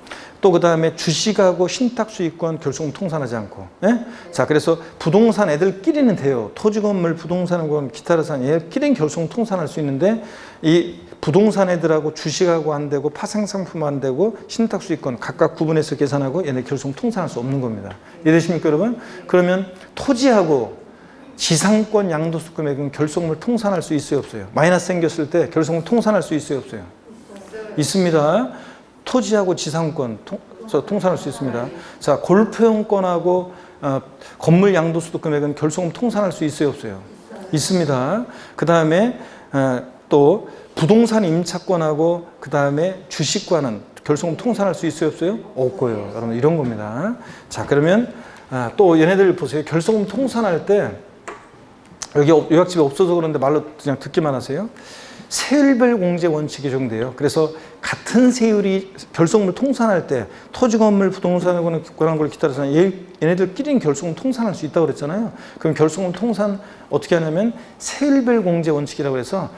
또 그 다음에 주식하고 신탁수익권 결손금 통산하지 않고. 예? 자, 그래서 부동산 애들끼리는 돼요. 토지, 건물, 부동산하고 기타 자산 얘들끼리는 결손금 통산할 수 있는데 이 부동산 애들하고 주식하고 안 되고 파생상품 안 되고 신탁수익권 각각 구분해서 계산하고 얘네 결손금 통산할 수 없는 겁니다. 이해되십니까, 여러분? 그러면 토지하고 지상권 양도소 금액은 결손금을 통산할 수 있어요, 없어요? 마이너스 생겼을 때 결손금 통산할 수 있어요, 없어요? 있습니다. 토지하고 지상권 통산할 수 있습니다. 자, 골프용권하고 건물 양도소득 금액은 결손금 통산할 수 있어요, 없어요? 있습니다. 그 다음에 또 부동산 임차권하고 그 다음에 주식과는 결손금 통산할 수 있어요, 없어요? 없고요. 여러분 이런 겁니다. 자, 그러면 또 얘네들 보세요. 결손금 통산할 때 여기 요약집이 없어서 그런데 말로 그냥 듣기만 하세요. 세율별 공제 원칙이 적용돼요. 그래서 같은 세율이 결손금을 통산할 때 토지, 건물, 부동산에 관한 걸 기타 자산 얘네들끼리는 결손금 통산할 수 있다고 그랬잖아요. 그럼 결손금 통산 어떻게 하냐면 세율별 공제 원칙이라고 해서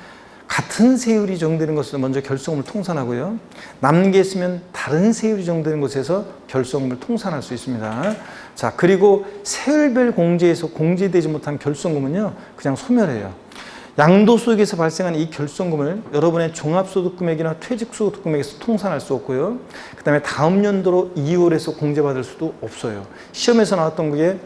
같은 세율이 적용되는 것을 먼저 결손금을 통산하고요. 남는 게 있으면 다른 세율이 적용되는 곳에서 결손금을 통산할 수 있습니다. 자, 그리고 세율별 공제에서 공제되지 못한 결손금은요, 그냥 소멸해요. 양도소득에서 발생한 이 결손금을 여러분의 종합소득금액이나 퇴직소득금액에서 통산할 수 없고요. 그 다음에 다음 연도로 2월에서 공제받을 수도 없어요. 시험에서 나왔던 게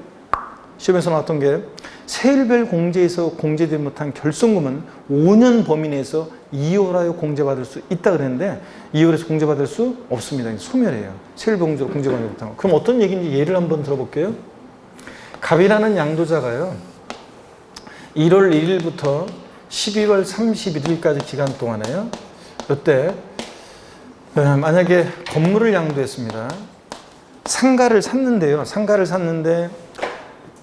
세율별 공제에서 공제되지 못한 결손금은 5년 범위 내에서 2월하여 공제받을 수 있다 그랬는데 2월에서 공제받을 수 없습니다. 소멸해요. 세율별 공제로 공제받지 못한 거. 그럼 어떤 얘기인지 예를 한번 들어볼게요. 갑이라는 양도자가요. 1월 1일부터 12월 31일까지 기간 동안에요. 이때 만약에 건물을 양도했습니다. 상가를 샀는데요. 상가를 샀는데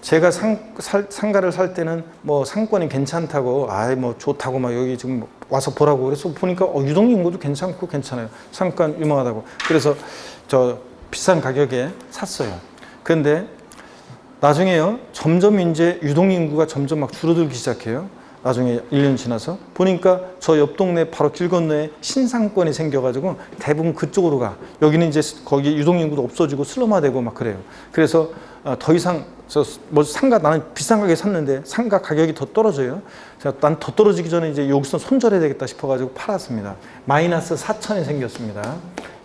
제가 상가를 살 때는 뭐 상권이 괜찮다고, 뭐 좋다고 막 여기 지금 와서 보라고 그래서 보니까 유동인구도 괜찮고 괜찮아요. 상권 유명하다고. 그래서 저 비싼 가격에 샀어요. 그런데 나중에요, 점점 이제 유동인구가 점점 막 줄어들기 시작해요. 나중에 1년 지나서 보니까 저 옆 동네 바로 길 건너에 신상권이 생겨가지고 대부분 그쪽으로 가. 여기는 이제 거기 유동인구도 없어지고 슬럼화되고 막 그래요. 그래서 더 이상 뭐 상가 나는 비싼 가격에 샀는데 상가 가격이 더 떨어져요. 난 더 떨어지기 전에 이제 여기서 손절해야 되겠다 싶어가지고 팔았습니다. 마이너스 4천이 생겼습니다.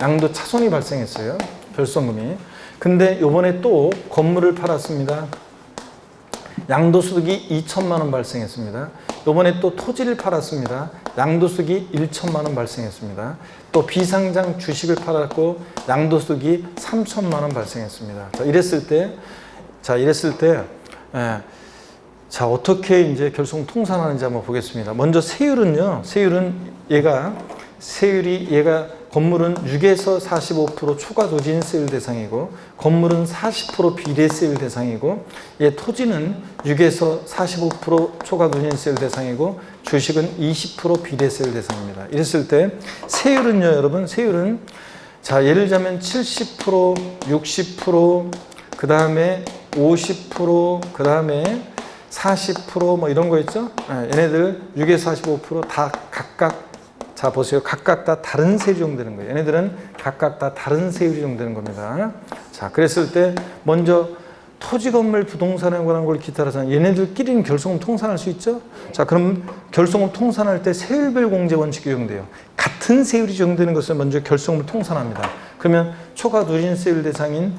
양도 차손이 발생했어요. 결손금이. 근데 요번에 또 건물을 팔았습니다. 양도소득이 2천만 원 발생했습니다. 이번에 또 토지를 팔았습니다. 양도소득이 1천만 원 발생했습니다. 또 비상장 주식을 팔았고 양도소득이 3천만 원 발생했습니다. 자, 이랬을 때, 자, 어떻게 이제 결손금 통산하는지 한번 보겠습니다. 먼저 세율은요, 얘가 건물은 6에서 45% 초과 도진세율 대상이고 건물은 40% 비례세율 대상이고 토지는 6에서 45% 초과 도진세율 대상이고 주식은 20% 비례세율 대상입니다. 이랬을 때 세율은요, 여러분, 자, 예를 들자면 70%, 60%, 그 다음에 50%, 그 다음에 40% 뭐 이런 거 있죠? 얘네들 6에서 45%다 각각, 자, 보세요. 각각 다 다른 세율이 적용되는 거예요. 얘네들은 각각 다 다른 세율이 적용되는 겁니다. 자, 그랬을 때 먼저 토지, 건물, 부동산에 관한 걸 기타라서 얘네들끼리는 결손금 통산할 수 있죠? 자, 그럼 결손금 통산할 때 세율별 공제 원칙이 적용돼요. 같은 세율이 적용되는 것을 먼저 결손금을 통산합니다. 그러면 초과 누진세율 대상인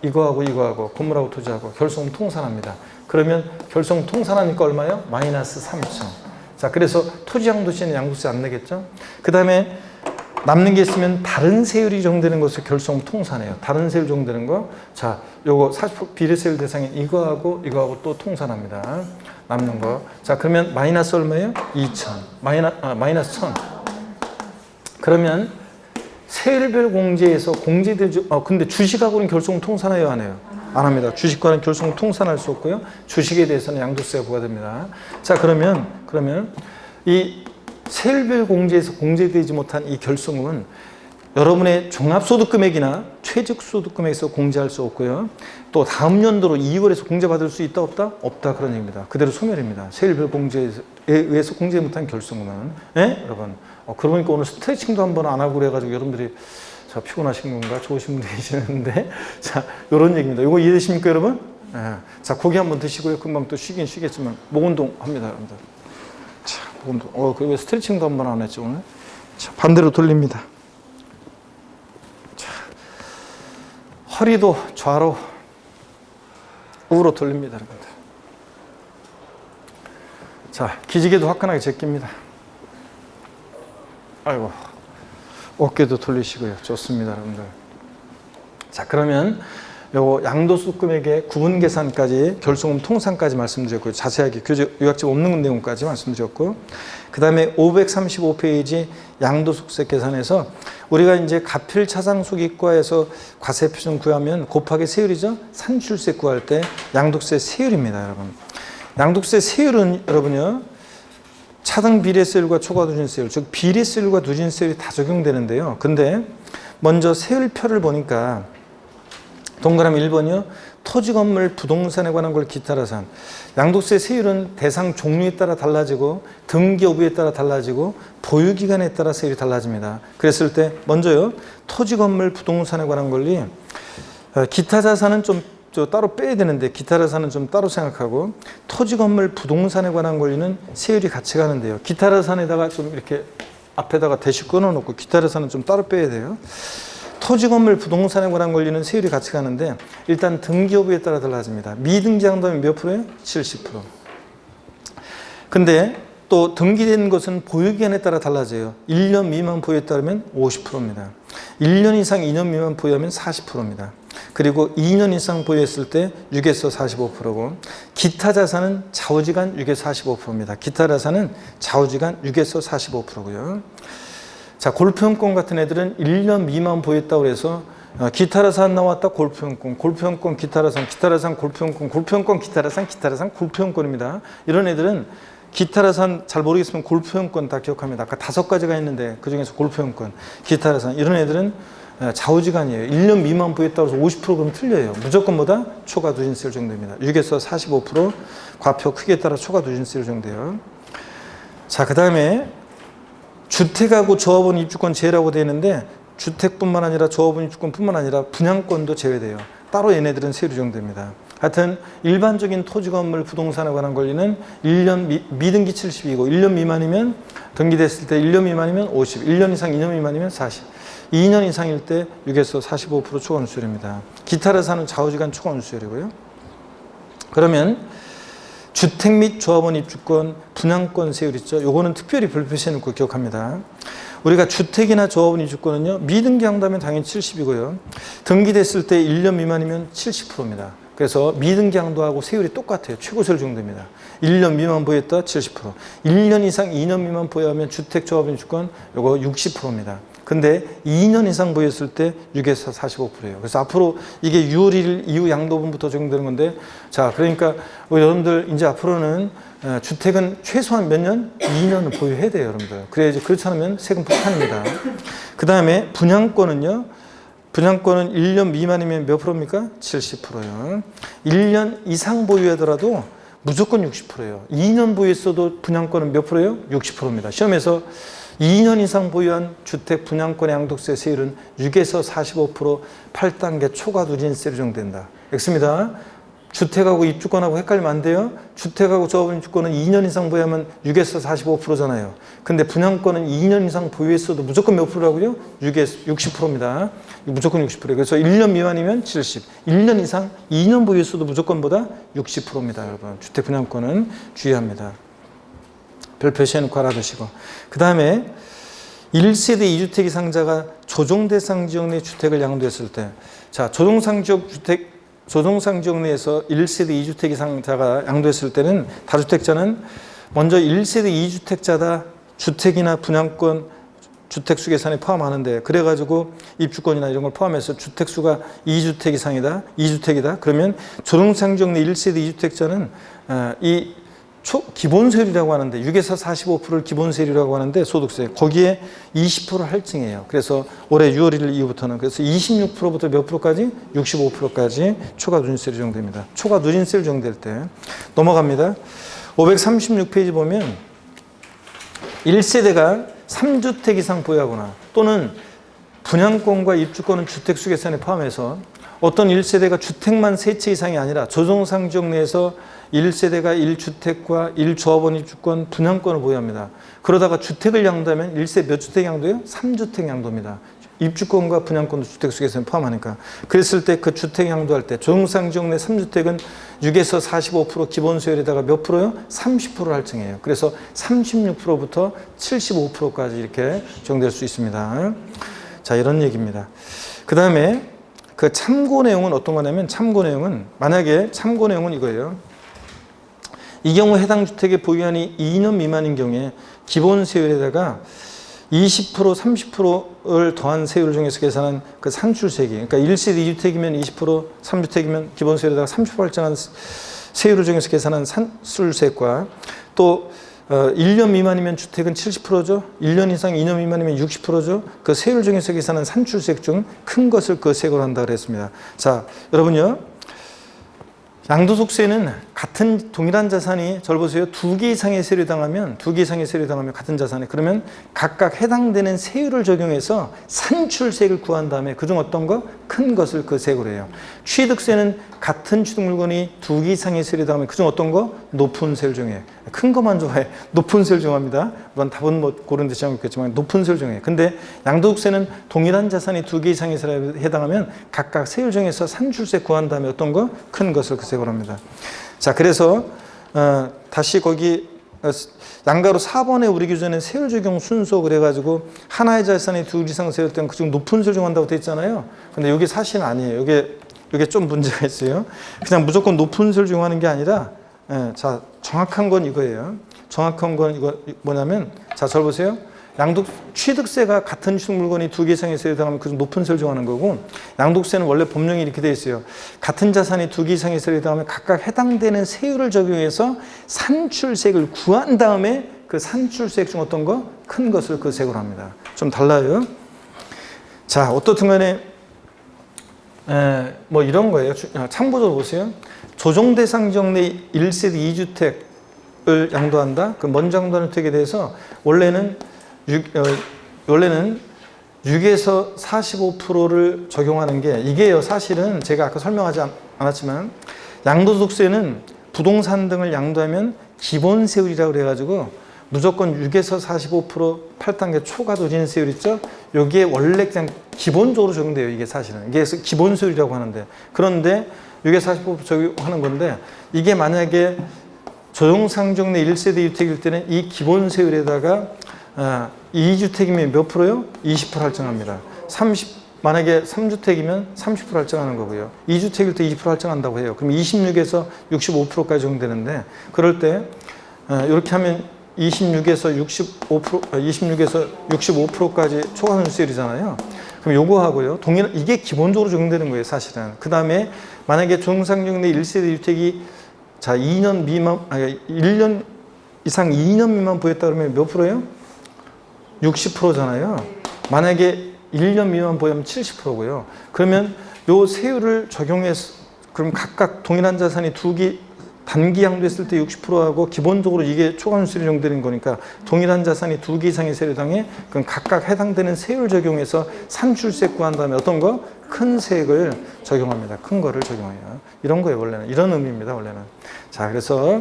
이거하고 건물하고 토지하고 결손금 통산합니다. 그러면 결손금 통산하니까 얼마예요? 마이너스 3천. 자, 그래서 토지 양도세는 양도세 안 내겠죠? 그 다음에 남는 게 있으면 다른 세율이 적용되는 것을 결손금 통산해요. 다른 세율 적용되는 거. 자, 요거 40% 비례세율 대상인 이거하고 또 통산합니다. 남는 거. 자, 그러면 마이너스 얼마예요? 2천. 마이너스 1,000. 그러면 세율별 공제에서 공제되죠. 근데 주식하고는 결손금 통산해요, 안 해요? 안 합니다. 주식과는 결손금 통산할 수 없고요. 주식에 대해서는 양도세가 부과됩니다. 자, 그러면 이 세율별 공제에서 공제되지 못한 이 결손금은 여러분의 종합소득금액이나 최저소득금액에서 공제할 수 없고요. 또 다음 연도로 2월에서 공제받을 수 있다 없다? 없다, 그런 얘기입니다. 그대로 소멸입니다. 세율별 공제에 의해서 공제 못한 결손금은. 예? 여러분, 그러고 보니까 오늘 스트레칭도 한번 안 하고 그래가지고 여러분들이 자, 피곤하신 건가? 좋으신 분 계시는데. 자, 요런 얘기입니다. 이거 이해되십니까, 여러분? 예. 자, 고기 한번 드시고요. 금방 또 쉬긴 쉬겠지만, 목 운동 합니다, 여러분들. 자, 목 운동. 그리고 스트레칭도 한번 안 했죠, 오늘? 자, 반대로 돌립니다. 자, 허리도 좌로, 우로 돌립니다, 여러분들. 자, 기지개도 화끈하게 제낍니다. 아이고. 어깨도 돌리시고요. 좋습니다, 여러분들. 자, 그러면 요거 양도소득금액의 구분 계산까지 결손금 통산까지 말씀드렸고요. 자세하게 요약집 없는 내용까지 말씀드렸고, 그 다음에 535페이지 양도소득세 계산에서 우리가 이제 가필차상수기과에서 과세표준 구하면 곱하기 세율이죠. 산출세 구할 때 양도세 세율입니다, 여러분. 양도세 세율은 여러분요, 차등 비례세율과 초과 누진세율, 즉 비례세율과 누진세율이 다 적용되는데요. 근데 먼저 세율표를 보니까 동그라미 1번이요. 토지, 건물, 부동산에 관한 걸 기타라서 한 양도세 세율은 대상 종류에 따라 달라지고 등기 여부에 따라 달라지고 보유기간에 따라 세율이 달라집니다. 그랬을 때 먼저요. 토지, 건물, 부동산에 관한 권리 기타 자산은 좀 따로 빼야 되는데 기타 자산은 좀 따로 생각하고 토지, 건물, 부동산에 관한 권리는 세율이 같이 가는데요. 기타 자산에다가 좀 이렇게 앞에다가 대시 끊어놓고 기타 자산은 좀 따로 빼야 돼요. 토지, 건물, 부동산에 관한 권리는 세율이 같이 가는데 일단 등기 여부에 따라 달라집니다. 미등기양도면 몇 프로예요? 70%. 근데 또 등기된 것은 보유기간에 따라 달라져요. 1년 미만 보유했다면 50%입니다. 1년 이상 2년 미만 보유하면 40%입니다. 그리고 2년 이상 보유했을 때 6에서 45%고 기타 자산은 좌우지간 6에서 45%입니다. 기타 자산은 좌우지간 6에서 45%고요. 자, 골프형권 같은 애들은 1년 미만 보유했다고 해서 기타 자산 나왔다 골프형권, 기타 자산, 골프형권, 기타 자산, 골프형권입니다. 이런 애들은 기타 자산 잘 모르겠으면 골프형권 다 기억합니다. 아까 5가지가 있는데 그중에서 골프형권, 기타 자산 이런 애들은 좌우지간이에요. 1년 미만 보유했다고 해서 50% 그러면 틀려요. 무조건 뭐다? 초과 누진세율 정도입니다. 6에서 45% 과표 크기에 따라 초과 누진세율 정도예요. 자, 그 다음에 주택하고 조합원 입주권 제외라고 되어 있는데 주택뿐만 아니라 조합원 입주권뿐만 아니라 분양권도 제외돼요. 따로 얘네들은 세율이 적용됩니다. 하여튼 일반적인 토지 건물 부동산에 관한 권리는 1년 미등기 70이고 1년 미만이면 등기됐을 때 1년 미만이면 50, 1년 이상 2년 미만이면 40, 2년 이상일 때 6에서 45% 초과 운수율입니다. 기타를 사는 좌우지간 초과 운수율이고요. 그러면 주택 및 조합원 입주권 분양권 세율 있죠. 요거는 특별히 별표시해 놓고 기억합니다. 우리가 주택이나 조합원 입주권은요. 미등기 한다면 당연히 70이고요. 등기됐을 때 1년 미만이면 70%입니다. 그래서 미등기 양도하고 세율이 똑같아요. 최고세율 적용됩니다. 1년 미만 보유했다 70%, 1년 이상 2년 미만 보유하면 주택 조합원 입주권 요거 60%입니다. 근데 2년 이상 보유했을 때 6에서 45%예요. 그래서 앞으로 이게 6월 1일 이후 양도분부터 적용되는 건데, 자, 그러니까 여러분들 이제 앞으로는 주택은 최소한 몇 년? 2년을 보유해야 돼요, 여러분들. 그래야지, 그렇지 않으면 세금 폭탄입니다. 그 다음에 분양권은요. 분양권은 1년 미만이면 몇 프로입니까? 70%요. 1년 이상 보유하더라도 무조건 60%예요. 2년 보유했어도 분양권은 몇 프로예요? 60%입니다. 시험에서 2년 이상 보유한 주택 분양권의 양도세 세율은 6에서 45% 8단계 초과 누진세로 적용된다. X입니다. 주택하고 입주권하고 헷갈리면 안 돼요. 주택하고 조합원 입주권은 2년 이상 보유하면 6에서 45%잖아요. 근데 분양권은 2년 이상 보유했어도 무조건 몇 프로라고요? 6에서 60%입니다. 무조건 60%예요. 그래서 1년 미만이면 70, 1년 이상 2년 보유했어도 무조건보다 60%입니다. 여러분, 주택 분양권은 주의합니다. 별 표시해놓고 알아두시고. 그 다음에 1세대 2주택 이상자가 조정대상 지역 내 주택을 양도했을 때, 자, 조정상 지역 내에서 1세대 2주택 이상자가 양도했을 때는 다주택자는 먼저 1세대 2주택자다 주택이나 분양권 주택수 계산에 포함하는데, 그래가지고 입주권이나 이런 걸 포함해서 주택수가 2주택 이상이다, 2주택이다. 그러면 조정상 지역 내 1세대 2주택자는 이 기본세율이라고 하는데 6에서 45%를 기본세율이라고 하는데 소득세 거기에 20% 할증이에요. 그래서 올해 6월 1일 이후부터는 그래서 26%부터 몇 프로까지? 65%까지 초과 누진세율이 적용됩니다. 초과 누진세율 적용될 때 넘어갑니다. 536페이지 보면 1세대가 3주택 이상 보유하거나 또는 분양권과 입주권은 주택수 계산에 포함해서 어떤 1세대가 주택만 3채 이상이 아니라 조정상 지역 내에서 1세대가 1주택과 1조합원 입주권 분양권을 보유합니다. 그러다가 주택을 양도하면 1세 몇 주택 양도예요? 3주택 양도입니다. 입주권과 분양권도 주택수 계산에 포함하니까. 그랬을 때 그 주택 양도할 때 조정상 지역 내 3주택은 6에서 45% 기본세율에다가 몇 프로요? 30% 할증이에요. 그래서 36%부터 75%까지 이렇게 적용될 수 있습니다. 자, 이런 얘기입니다. 그 다음에 그 참고 내용은 어떤 거냐면, 참고 내용은 만약에 참고 내용은 이거예요. 이 경우 해당 주택의 보유한이 2년 미만인 경우에 기본 세율에다가 20%, 30%를 더한 세율을 정해서 계산한 그 산출세기. 그러니까 1세대 2주택이면 20%, 3주택이면 기본 세율에다가 30% 할증한 세율을 정해서 계산한 산출세과 또 1년 미만이면 주택은 70%죠. 1년 이상 2년 미만이면 60%죠. 그 세율 중에서 계산한 산출세액 중 큰 것을 그 세액으로 한다고 그랬습니다. 자, 여러분요. 양도소득세는 같은 동일한 자산이 절 보세요. 2개 이상의 세율을 당하면 같은 자산에 그러면 각각 해당되는 세율을 적용해서 산출세액을 구한 다음에 그중 어떤 거? 큰 것을 그 세액으로 해요. 취득세는 같은 취득 물건이 2개 이상의 세율을 당하면 그중 어떤 거? 높은 세율 적용해. 큰 것만 좋아해. 높은 세율 적용합니다. 물론 답은 뭐 고른 데 잘못겠지만 높은 세율 적용해. 근데 양도소득세는 동일한 자산이 2개 이상의 세율에 해당하면 각각 세율 정해서 산출세 구한 다음에 어떤 거? 큰 것을 그 세액으로 합니다. 자, 그래서 다시 거기 양가로 4번에 우리 기준에 세율 적용 순서 그래가지고 하나의 자산이 2개 이상 세율 때는 그중 높은 세율 적용한다고 돼 있잖아요. 근데 이게 사실은 아니에요. 이게 좀 문제가 있어요. 그냥 무조건 높은 세율 적용하는 게 아니라, 자, 정확한 건 이거예요. 정확한 건 이거 뭐냐면, 자, 잘 보세요. 취득세가 같은 취득 물건이 2개 이상의 세율에 해당하면 그중 높은 세율을 정하는 거고, 양도세는 원래 법령이 이렇게 되어 있어요. 같은 자산이 2개 이상의 세율에 해당하면 각각 해당되는 세율을 적용해서 산출세액을 구한 다음에 그 산출세액 중 어떤 거? 큰 것을 그 세액으로 합니다. 좀 달라요. 자, 어떻든 간에 뭐 이런 거예요. 참고적으로 보세요. 조정대상 지역 내 1세대 2주택 양도한다. 그 먼저 양도하는 주택에 대해서 원래는 6에서 45%를 적용하는 게 이게요. 사실은 제가 아까 설명하지 않았지만 양도소득세는 부동산 등을 양도하면 기본세율이라고 그래가지고 무조건 6에서 45% 8단계 초과도진세율 있죠? 여기에 원래 그냥 기본적으로 적용돼요. 이게 사실은. 이게 기본세율이라고 하는데. 그런데 6에서 45% 적용하는 건데 이게 만약에 조정상정 내 1세대 주택일 때는 이 기본세율에다가 2주택이면 몇 프로요? 20% 할증합니다. 만약에 3주택이면 30% 할증하는 거고요. 2주택일 때 20% 할증한다고 해요. 그럼 26에서 65%까지 적용되는데 그럴 때 이렇게 하면 26에서 65%까지 초과손실이잖아요. 그럼 요거 하고요. 이게 기본적으로 적용되는 거예요, 사실은. 그 다음에 만약에 조정상정 내 1세대 주택이 자, 2년 미만, 아니, 1년 이상 2년 미만 보였다 그러면 몇 프로예요? 60%잖아요. 만약에 1년 미만 보이면 70%고요. 그러면 요 세율을 적용해서 그럼 각각 동일한 자산이 단기 양도했을 때 60%하고 기본적으로 이게 초과손실이 적용되는 거니까 동일한 자산이 2개 이상의 세율당에 그럼 각각 해당되는 세율 적용해서 산출세 구한 다음에 어떤 거? 큰 세액을 적용합니다. 큰 거를 적용해요. 이런 거예요, 원래는. 이런 의미입니다, 원래는. 자, 그래서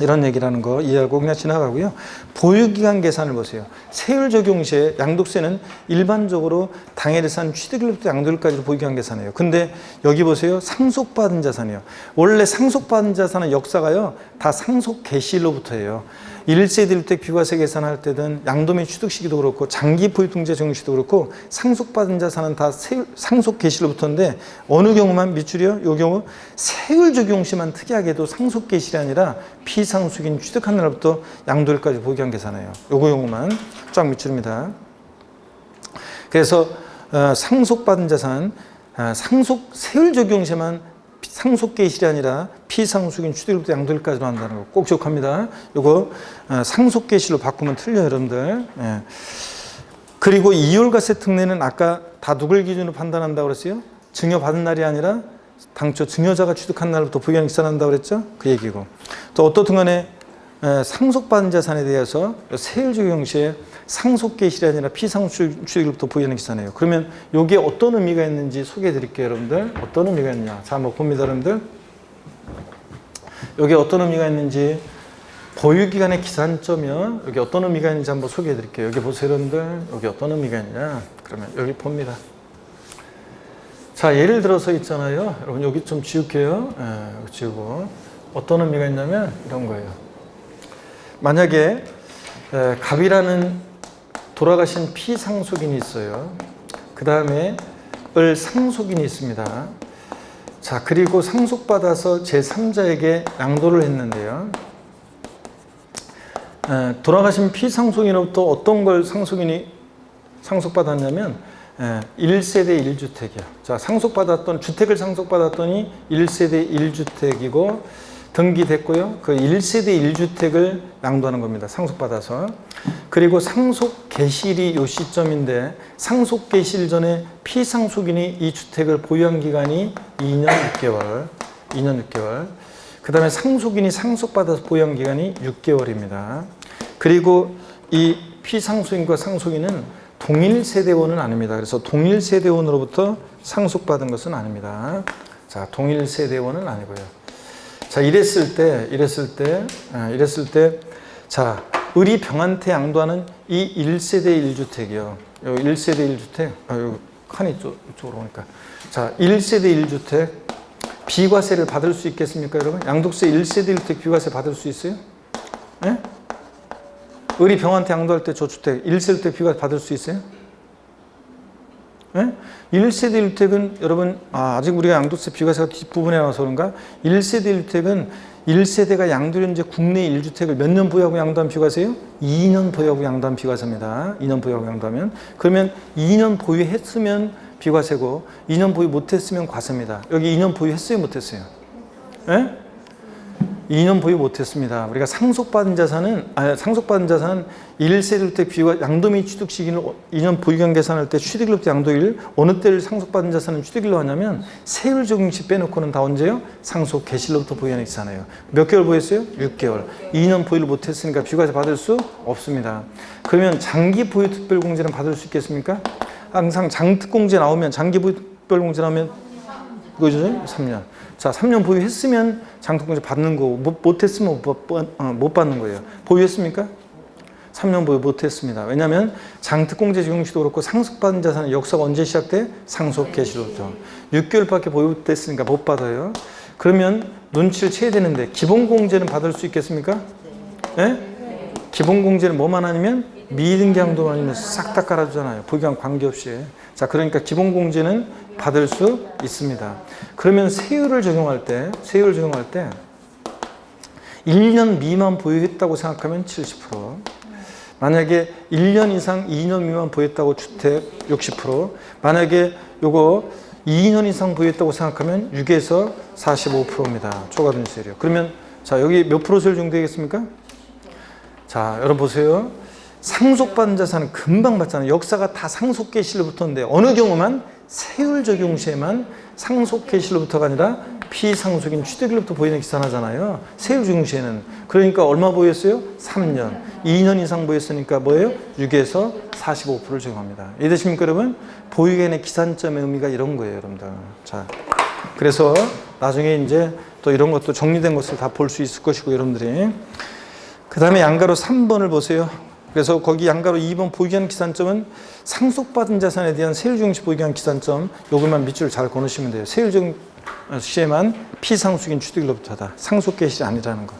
이런 얘기라는 거 이해하고 그냥 지나가고요. 보유기간 계산을 보세요. 세율 적용 시에 양도세는 일반적으로 당해대산 취득일부터 양도일까지로 보유기간 계산해요. 근데 여기 보세요. 상속받은 자산이요. 원래 상속받은 자산은 역사가요. 다 상속 개시일로부터예요. 1세대 1주택 비과세 계산할 때든 양도매 취득 시기도 그렇고 장기 보유통제 적용 시기도 그렇고 상속받은 자산은 다 상속 개시일로부터인데 어느 경우만 밑줄이요? 요 경우 세율 적용 시만 특이하게도 상속 개시일이 아니라 피상속인 취득한 날부터 양도일까지 보유기간 계산해요. 요거 경우만 쫙 밑줄입니다. 그래서 상속받은 자산 세율 적용 시만 상속 개시일이 아니라 피상속인 취득일부터 양도일까지로 한다는 거 꼭 기억합니다. 요거 상속 개시일로 바꾸면 틀려요, 여러분들. 예. 그리고 이율과세 특례는 아까 다 누굴 기준으로 판단한다고 그랬어요? 증여받은 날이 아니라 당초 증여자가 취득한 날부터 보유기간 계산한다고 그랬죠? 그 얘기고. 또 어떻든 간에 상속받은 자산에 대해서 세율 적용 시에 상속 개시일이 아니라 피상속 취득일부터 보유기간 계산해요. 그러면 이게 어떤 의미가 있는지 소개해 드릴게요, 여러분들. 어떤 의미가 있냐? 자, 한번 봅니다, 여러분들. 여기 어떤 의미가 있는지 보유기간의 기산점이요. 여기 어떤 의미가 있는지 한번 소개해 드릴게요. 여기 보세요, 여러분들. 여기 어떤 의미가 있냐? 그러면 여기 봅니다. 자, 예를 들어서 있잖아요. 여러분 여기 좀 지울게요. 지우고 어떤 의미가 있냐면 이런 거예요. 만약에 갑이라는 돌아가신 피상속인이 있어요. 그 다음에 을 상속인이 있습니다. 자, 그리고 상속받아서 제3자에게 양도를 했는데요. 돌아가신 피상속인으로부터 어떤 걸 상속인이 상속받았냐면 1세대 1주택이요. 자, 주택을 상속받았더니 1세대 1주택이고 등기됐고요. 그 1세대 1주택을 양도하는 겁니다. 상속받아서. 그리고 상속 개시일이 요 시점인데 상속 개시일 전에 피상속인이 이 주택을 보유한 기간이 2년 6개월. 그 다음에 상속인이 상속받아서 보유한 기간이 6개월입니다. 그리고 이 피상속인과 상속인은 동일 세대원은 아닙니다. 그래서 동일 세대원으로부터 상속받은 것은 아닙니다. 자, 동일 세대원은 아니고요. 자, 이랬을 때, 자, 을이 병한테 양도하는 이 1세대 1주택이요. 여기 1세대 1주택, 여기 칸이 이쪽으로 오니까. 자, 1세대 1주택, 비과세를 받을 수 있겠습니까, 여러분? 양도세 1세대 1주택 비과세 받을 수 있어요? 예? 을이 병한테 양도할 때 저 주택 1세대 1주택 비과세 받을 수 있어요? 예? 1세대 1주택은 여러분 아직 우리가 양도세 비과세가 뒷부분에 나와서 그런가? 1세대 1주택은 1세대가 양도련제 국내 1주택을 몇 년 보유하고 양도한 비과세요? 2년 보유하고 양도한 비과세입니다. 2년 보유하고 양도하면. 그러면 2년 보유했으면 비과세고 2년 보유 못했으면 과세입니다. 여기 2년 보유했어요? 못했어요? 예? 2년 보유 못했습니다. 우리가 상속받은 자산은 1세율 때 비과 양도미 취득 시기를 2년 보유기간 계산할 때 취득일로부터 양도일 어느 때를 상속받은 자산은 취득일로 하냐면 세율 적용 시 빼놓고는 다 언제요? 상속 개시일로부터 보유기간에 계산해요. 몇 개월 보유했어요? 6개월. 2년 보유를 못했으니까 비과세 받을 수 없습니다. 그러면 장기 보유 특별공제는 받을 수 있겠습니까? 항상 장특공제 나오면 장기 보유 특별공제 나오면 그거죠? 3년. 자, 3년 보유했으면 장특공제 받는 거고 못했으면 못 받는 거예요. 보유했습니까? 3년 보유 못했습니다. 왜냐하면 장특공제 적용 시도 그렇고 상속받은 자산의 역사가 언제 시작돼? 상속 개시로부터. 6개월밖에 보유 못했으니까 못 받아요. 그러면 눈치를 채야 되는데 기본공제는 받을 수 있겠습니까? 네? 기본공제는 뭐만 아니면 미등기양도만 아니면 싹 다 깔아주잖아요. 보유기간 관계없이. 자, 그러니까 기본공제는 받을 수 있습니다. 그러면 세율을 적용할 때 1년 미만 보유했다고 생각하면 70%, 만약에 1년 이상 2년 미만 보유했다고 주택 60%, 만약에 요거 2년 이상 보유했다고 생각하면 6에서 45%입니다. 초과등세율이요. 그러면 자, 여기 몇 프로 세율 적용되겠습니까? 자, 여러분 보세요. 상속받은 자산은 금방 받잖아요. 역사가 다 상속 개시일로부터인데 어느 경우만 세율 적용 시에만 상속 개시일로부터가 아니라 피상속인 취득일로부터 보유는 계산하잖아요. 세율 적용 시에는. 그러니까 얼마 보유했어요? 3년. 2년 이상 보유했으니까 뭐예요? 6에서 45%를 적용합니다. 이해되십니까, 여러분? 보유기간의 기산점의 의미가 이런 거예요, 여러분들. 자, 그래서 나중에 이제 또 이런 것도 정리된 것을 다 볼 수 있을 것이고, 여러분들이. 그 다음에 양가로 3번을 보세요. 그래서 거기 양가로 2번 보유기간 기산점은 상속받은 자산에 대한 세율 적용 시 보유기간 기산점, 요것만 밑줄 잘 거놓으시면 돼요. 세율 적용 시에만 피상속인 취득일로부터다. 상속 개시이 아니라는 거.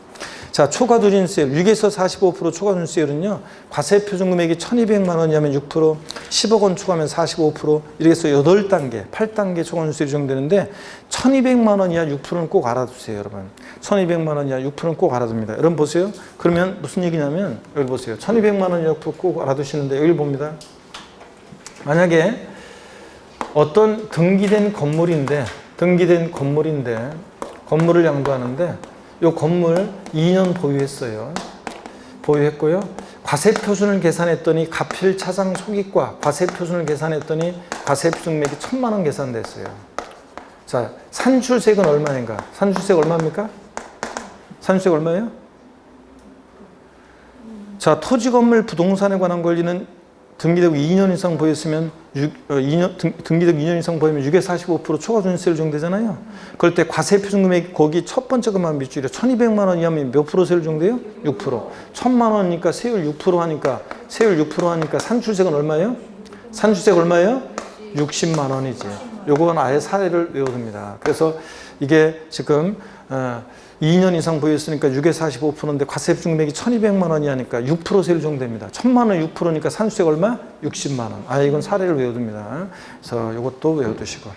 자, 초과누진세율 6에서 45% 초과누진세율은요. 과세표준 금액이 1,200만 원이면 6%, 10억 원 초과하면 45%, 이렇게 해서 8단계, 8단계 초과누진세율이 적용되는데 1,200만 원 이하 6%는 꼭 알아두세요, 여러분. 1,200만 원 이하 6%는 꼭 알아둡니다. 여러분 보세요. 그러면 무슨 얘기냐면 여기 보세요. 1,200만 원 이하 6% 꼭 알아두시는데 여기 봅니다. 만약에 어떤 등기된 건물인데 건물을 양도하는데 이 건물 2년 보유했어요. 보유했고요. 과세표준을 계산했더니 가필 차상 소기과 과세표준을 계산했더니 과세표준 금액이 1,000만 원 계산됐어요. 자, 산출세액은 얼마인가? 산출세액 얼마입니까? 산출세액 얼마예요? 자, 토지 건물 부동산에 관한 권리는 등기되고 2년 이상 보였으면 등기되고 2년 이상 보이면 6에서 45% 초과손실세율 적용되잖아요. 그럴 때 과세표준 금액이 거기 첫 번째 것만 밑줄이래. 1,200만 원 이하면 몇 프로 세율 적용돼요? 6%. 1,000만 원이니까 세율 6% 하니까 산출세액은 얼마예요? 산출세액 얼마예요? 60만 원이지. 요건 아예 사례를 외워둡니다. 그래서 이게 지금 2년 이상 보유했으니까 6에서 45%인데 과세표준 금액이 1,200만 원이 하니까 6% 세율 적용됩니다. 1,000만 원 6%니까 산수세가 얼마? 60만 원. 아, 이건 사례를 외워둡니다. 그래서 이것도 외워두시고.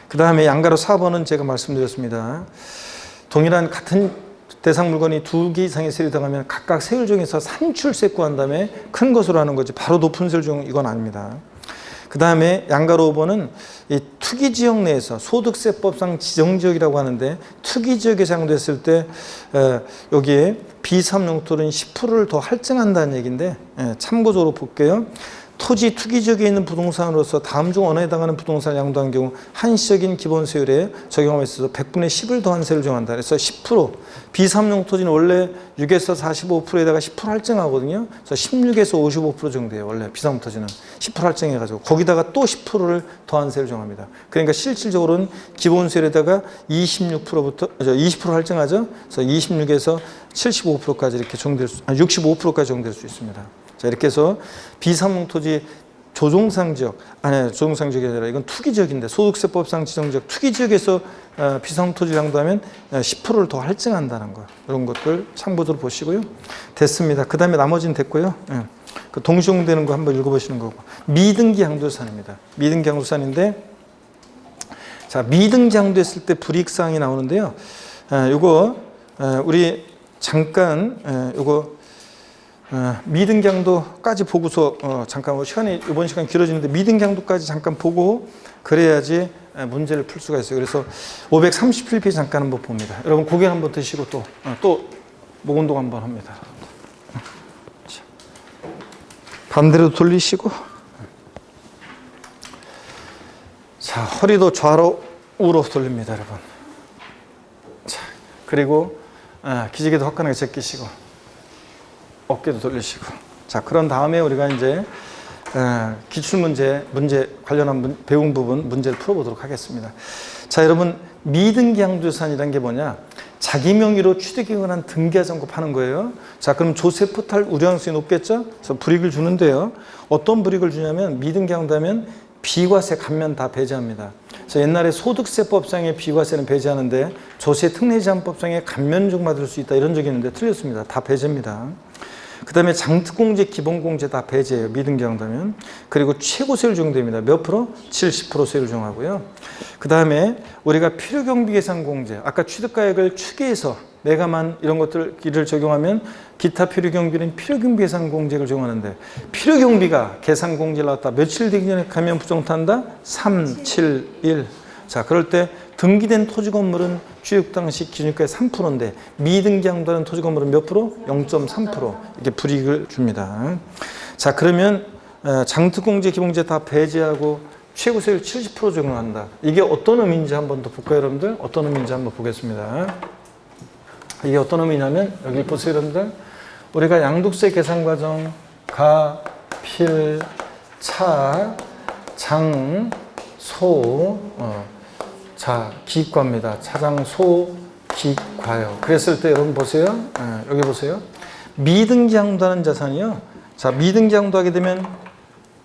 그 다음에 양가로 4번은 제가 말씀드렸습니다. 동일한 같은 대상 물건이 2개 이상의 세율이 들어가면 각각 세율 중에서 산출세 구한 다음에 큰 것으로 하는 거지 바로 높은 세율 중 이건 아닙니다. 그 다음에 양가로 5번은 이 투기지역 내에서 소득세법상 지정지역이라고 하는데 투기지역에 사용됐을 때 여기에 비삼용토는 10%를 더 할증한다는 얘기인데 참고적으로 볼게요. 토지 투기지역에 있는 부동산으로서 다음 중 어느에 해당하는 부동산을 양도한 경우 한시적인 기본세율에 적용함에 있어서 100분의 10을 더한 세율을 적용한다. 그래서 10% 비삼용 토지는 원래 6에서 45%에다가 10% 할증하거든요. 그래서 16에서 55% 적용돼요. 원래 비삼용 토지는 10% 할증해가지고 거기다가 또 10%를 더한 세율을 적용합니다. 그러니까 실질적으로는 기본세율에다가 26%부터 20% 할증하죠. 그래서 26에서 75%까지 이렇게 적용될 수, 65%까지 적용될 수 있습니다. 자, 이렇게 해서 비삼용 토지 조종상 지역, 조종상 지역이 아니라 이건 투기 지역인데 소득세법상 지정 지역 투기 지역에서 비삼용 토지를 양도하면 10%를 더 할증한다는 거. 이런 것들 참고적으로 보시고요. 됐습니다. 그 다음에 나머지는 됐고요. 그 동시용되는 거 한번 읽어보시는 거고. 미등기 양도산입니다. 미등기 양도산인데 자, 미등기 양도했을 때 불이익사항이 나오는데요. 요거 우리 잠깐 요거 미등기양도까지 보고서 잠깐 시간이 이번 시간 길어지는데 미등기양도까지 잠깐 보고 그래야지 문제를 풀 수가 있어요. 그래서 537페이지 잠깐 한번 봅니다. 여러분 고개 한번 드시고 또 목 운동 한번 합니다. 자, 반대로 돌리시고, 자, 허리도 좌로 우로 돌립니다, 여러분. 자, 그리고 기지개도 화끈하게 제끼시고, 어깨도 돌리시고. 자, 그런 다음에 우리가 이제 기출문제 관련한 배운 부분 문제를 풀어보도록 하겠습니다. 자, 여러분 미등기양도자산이라는 게 뭐냐? 자기 명의로 취득에 관한 등기와 점급하는 거예요. 자, 그럼 조세포 탈 우려성이 높겠죠? 그래서 불이익을 주는데요. 어떤 불이익을 주냐면 미등기양도하면 비과세 감면 다 배제합니다. 그래서 옛날에 소득세법상의 비과세는 배제하는데 조세 특례제한법상의 감면 적용받을 수 있다 이런 적이 있는데 틀렸습니다. 다 배제입니다. 그 다음에 장특공제, 기본공제 다 배제해요. 미등기양도하면. 그리고 최고세율 적용됩니다. 몇 프로? 70% 세율 적용하고요. 그 다음에 우리가 필요경비계산공제, 아까 취득가액을 추계해서 내가만 이런 것들을 적용하면 기타 필요경비는 필요경비계산공제를 적용하는데 필요경비가 계산공제를 나왔다. 며칠 되기 전에 가면 부정탄다? 3, 7, 1. 자, 그럴 때 등기된 토지 건물은 취득 당시 기준가의 3%인데 미등기양도하는 토지 건물은 몇 프로? 0.3% 이렇게 불이익을 줍니다. 자, 그러면 장특공제, 기본공제 다 배제하고 최고세율 70% 적용한다. 이게 어떤 의미인지 한번 더 볼까요, 여러분들? 어떤 의미인지 한번 보겠습니다. 이게 어떤 의미냐면 여기 보세요, 여러분들. 우리가 양도세 계산 과정 가, 필, 차, 장, 소, 자, 기과입니다. 차장, 소, 기과요. 그랬을 때 여러분 보세요. 여기 보세요. 미등기양도하는 자산이요. 자, 미등기양도하게 되면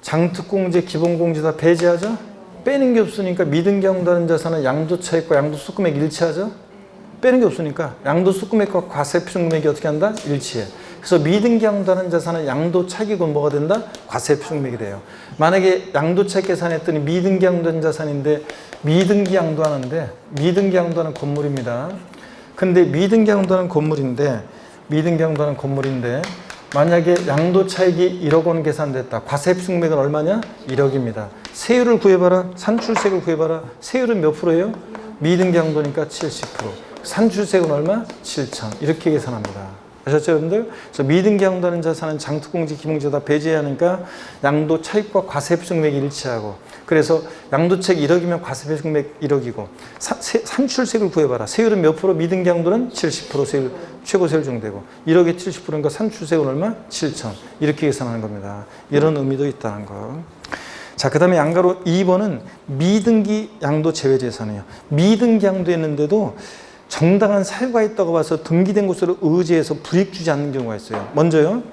장특공제, 기본공제 다 배제하죠? 빼는 게 없으니까 미등기양도하는 자산은 양도차익과 양도수금액 일치하죠? 빼는 게 없으니까 양도수금액과 과세표준금액이 어떻게 한다? 일치해. 그래서 미등기양도하는 자산은 양도차익은 뭐가 된다? 과세표준금액이 돼요. 만약에 양도차익 계산했더니 미등기양도한 자산인데 미등기양도하는데 미등기양도하는 건물입니다. 근데 미등기양도하는 건물인데 만약에 양도차익이 1억 원 계산됐다. 과세표준금액은 얼마냐? 1억입니다. 세율을 구해봐라. 산출세율을 구해봐라. 세율은 몇 프로예요? 미등기양도니까 70%. 산출세율은 얼마? 7천. 이렇게 계산합니다. 아셨죠, 여러분들? 그래서 미등기양도하는 자산은 장특공제, 기본공제 다 배제하니까 양도차익과 과세표준금액이 일치하고, 그래서 양도차익 1억이면 과세표준금액 1억이고 산출세율을 구해봐라. 세율은 몇 프로? 미등기양도는 70% 세율, 최고세율 적용되고 1억에 70%니까 산출세율은 얼마? 7천. 이렇게 계산하는 겁니다. 이런 의미도 있다는 거. 자, 그 다음에 양가로 2번은 미등기양도 제외재산이에요. 미등기양도했는데도 정당한 사유가 있다고 봐서 등기된 곳으로 의지해서 불이익 주지 않는 경우가 있어요. 먼저요,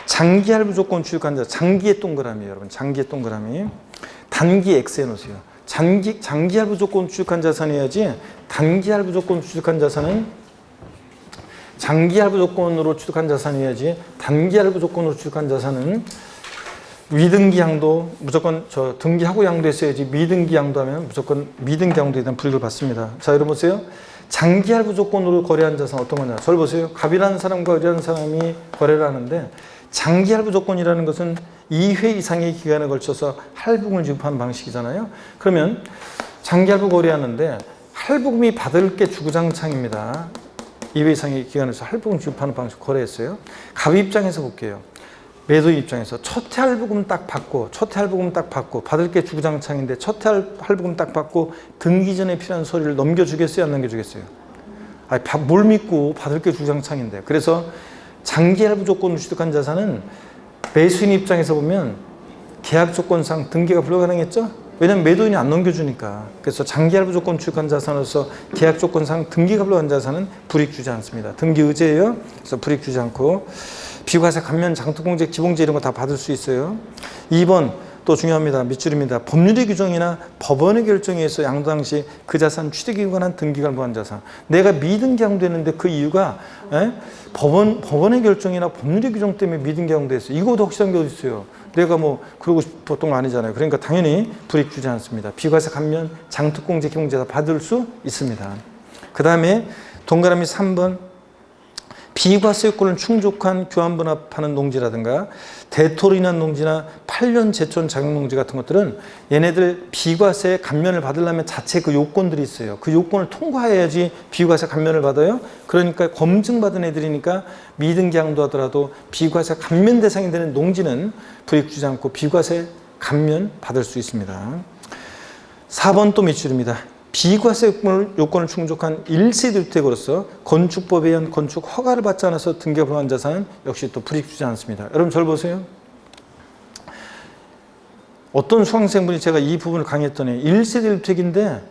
장기할부 조건 취득한 자, 장기의 동그라미, 여러분, 장기의 동그라미. 단기 X에 놓으세요. 장기할부 조건 취득한 자산이어야지, 단기할부 조건 취득한 자산은 장기할부 조건으로 취득한 자산이어야지, 단기할부 조건으로 취득한 자산은 미등기양도 무조건 등기하고 양도했어야지, 미등기양도하면 무조건 미등기양도에 대한 불이익을 받습니다. 자, 여러분 보세요. 장기할부 조건으로 거래한 자산 어떤 거냐? 저를 보세요. 갑이라는 사람과 을이라는 사람이 거래를 하는데 장기할부 조건이라는 것은 2회 이상의 기간에 걸쳐서 할부금을 지급하는 방식이잖아요. 그러면 장기할부 거래하는데 할부금이 받을 게 주구장창입니다. 2회 이상의 기간에서 할부금 지급하는 방식 거래했어요. 갑 입장에서 볼게요. 매도 입장에서 첫 해 할부금 딱 받고 받을 게 주구장창인데 첫 해 할부금 딱 받고 등기 전에 필요한 서류를 넘겨주겠어요, 안 넘겨주겠어요? 아니, 뭘 믿고 받을 게 주구장창인데. 그래서 장기 할부 조건을 취득한 자산은 매수인 입장에서 보면 계약 조건상 등기가 불가능했죠? 왜냐하면 매도인이 안 넘겨주니까. 그래서 장기 할부 조건 취득한 자산으로서 계약 조건상 등기가 불가능한 자산은 불이익 주지 않습니다. 등기 의제예요. 그래서 불이익 주지 않고 비과세 감면, 장특공제, 기본공제 이런 거 다 받을 수 있어요. 2번 또 중요합니다. 밑줄입니다. 법률의 규정이나 법원의 결정에 의해서 양도 당시 그 자산 취득에 관한 등기가 무한 자산. 내가 미등기양도했는데 그 이유가 법원의 결정이나 법률의 규정 때문에 미등기양도했어요. 이거도 확실한 게 어디 있어요? 내가 뭐 그러고 싶었던 거 아니잖아요. 그러니까 당연히 불이익 주지 않습니다. 비과세 감면, 장특공제, 기본공제 다 받을 수 있습니다. 그 다음에 동그라미 3번 비과세요건을 충족한 교환분합하는 농지라든가 대토로 인한 농지나 8년 제촌 작용 농지 같은 것들은 얘네들 비과세 감면을 받으려면 자체 그 요건들이 있어요. 그 요건을 통과해야지 비과세 감면을 받아요. 그러니까 검증받은 애들이니까 미등기양도 하더라도 비과세 감면 대상이 되는 농지는 불이익 주지 않고 비과세 감면 받을 수 있습니다. 4번 또 밑줄입니다. 비과세 요건을 충족한 1세대 주택으로서 건축법에 의한 건축 허가를 받지 않아서 등기가 불허한 자산은 역시 또 불이익 주지 않습니다. 여러분 절 보세요. 어떤 수강생분이 제가 이 부분을 강의했더니 1세대 주택인데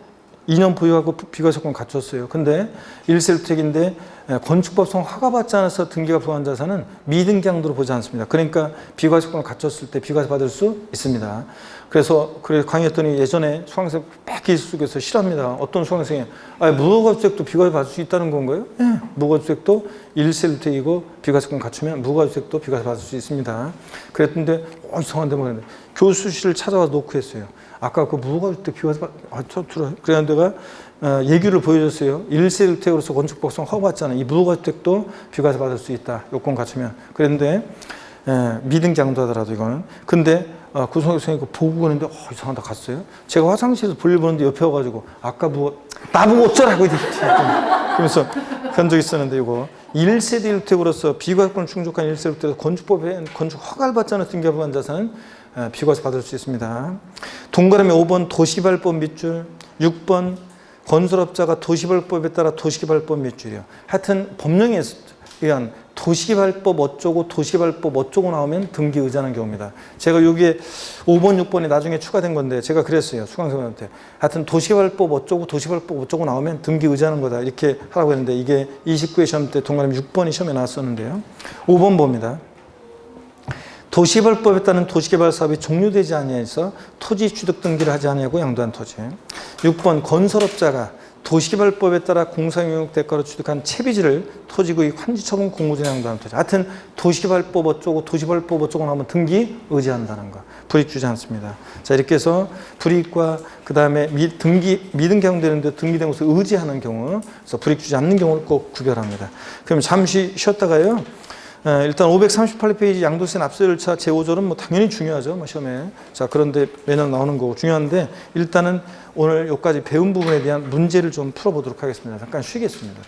2년 보유하고 비과세권 갖췄어요. 근데 1세대 주택인데 건축법상 허가받지 않아서 등기가 불허한 자산은 미등기양도로 보지 않습니다. 그러니까 비과세권을 갖췄을 때 비과세 받을 수 있습니다. 그래서 강의했더니 예전에 수강생 빽 속에서 싫어합니다. 어떤 수강생이 무허가주택도 비과세 받을 수 있다는 건가요? 네. 무허가주택도 1세대 주택이고 비과세권 갖추면 무허가주택도 비과세 받을 수 있습니다. 그랬는데 이상한데 뭐 교수실을 찾아와 놓고 했어요. 아까 그 무허가주택 비과세 들어요. 그래서 내가 예규를 보여줬어요. 1세대 주택으로서 건축법상 허가받지 않은 이 무허가주택도 비과세 받을 수 있다. 요건 갖추면. 그랬는데 미등기양도 하더라도 이거는. 근데 그 선생님이 보고 가는데 이상하다 갔어요. 제가 화장실에서 볼일 보는데 옆에 와가지고 아까 나보고 어쩌라고 그러면서 한 적이 있었는데 이거 1세대 주택으로서 비과세권을 충족한 1세대 주택에서 건축법에 건축 허가를 받지 않은 등기가 불허한 자산은 비과세 받을 수 있습니다. 동그라미 5번 도시개발법 밑줄, 6번 건설업자가 도시개발법에 따라 도시개발법 밑줄이요. 하여튼 법령에 의한 도시개발법 어쩌고 도시개발법 어쩌고 나오면 등기 의지하는 경우입니다. 제가 여기에 5번, 6번이 나중에 추가된 건데 제가 그랬어요. 수강생한테. 하여튼 도시개발법 어쩌고 도시개발법 어쩌고 나오면 등기 의지하는 거다. 이렇게 하라고 했는데 이게 29회 시험 때 동그라미 6번이 시험에 나왔었는데요. 5번 봅니다. 도시개발법에 따른 도시개발 사업이 종료되지 아니해서 토지 취득 등기를 하지 아니하고 양도한 토지. 6번 건설업자가 도시개발법에 따라 공사용역 대가로 취득한 채비지를 토지구입 환지처분 공모전에 양도한 토지. 하여튼 도시개발법 어쩌고 도시개발법 어쩌고 나오면 등기 의지한다는 거. 불이익 주지 않습니다. 자, 이렇게 해서 불이익과 그 다음에 미등기 양도되는데 등기된 것을 의지하는 경우, 그래서 불이익 주지 않는 경우를 꼭 구별합니다. 그럼 잠시 쉬었다가요. 일단 538페이지 양도세 납세 절차 제5조는 뭐 당연히 중요하죠. 뭐 시험에. 자, 그런데 매년 나오는 거고 중요한데 일단은 오늘 여기까지 배운 부분에 대한 문제를 좀 풀어보도록 하겠습니다. 잠깐 쉬겠습니다.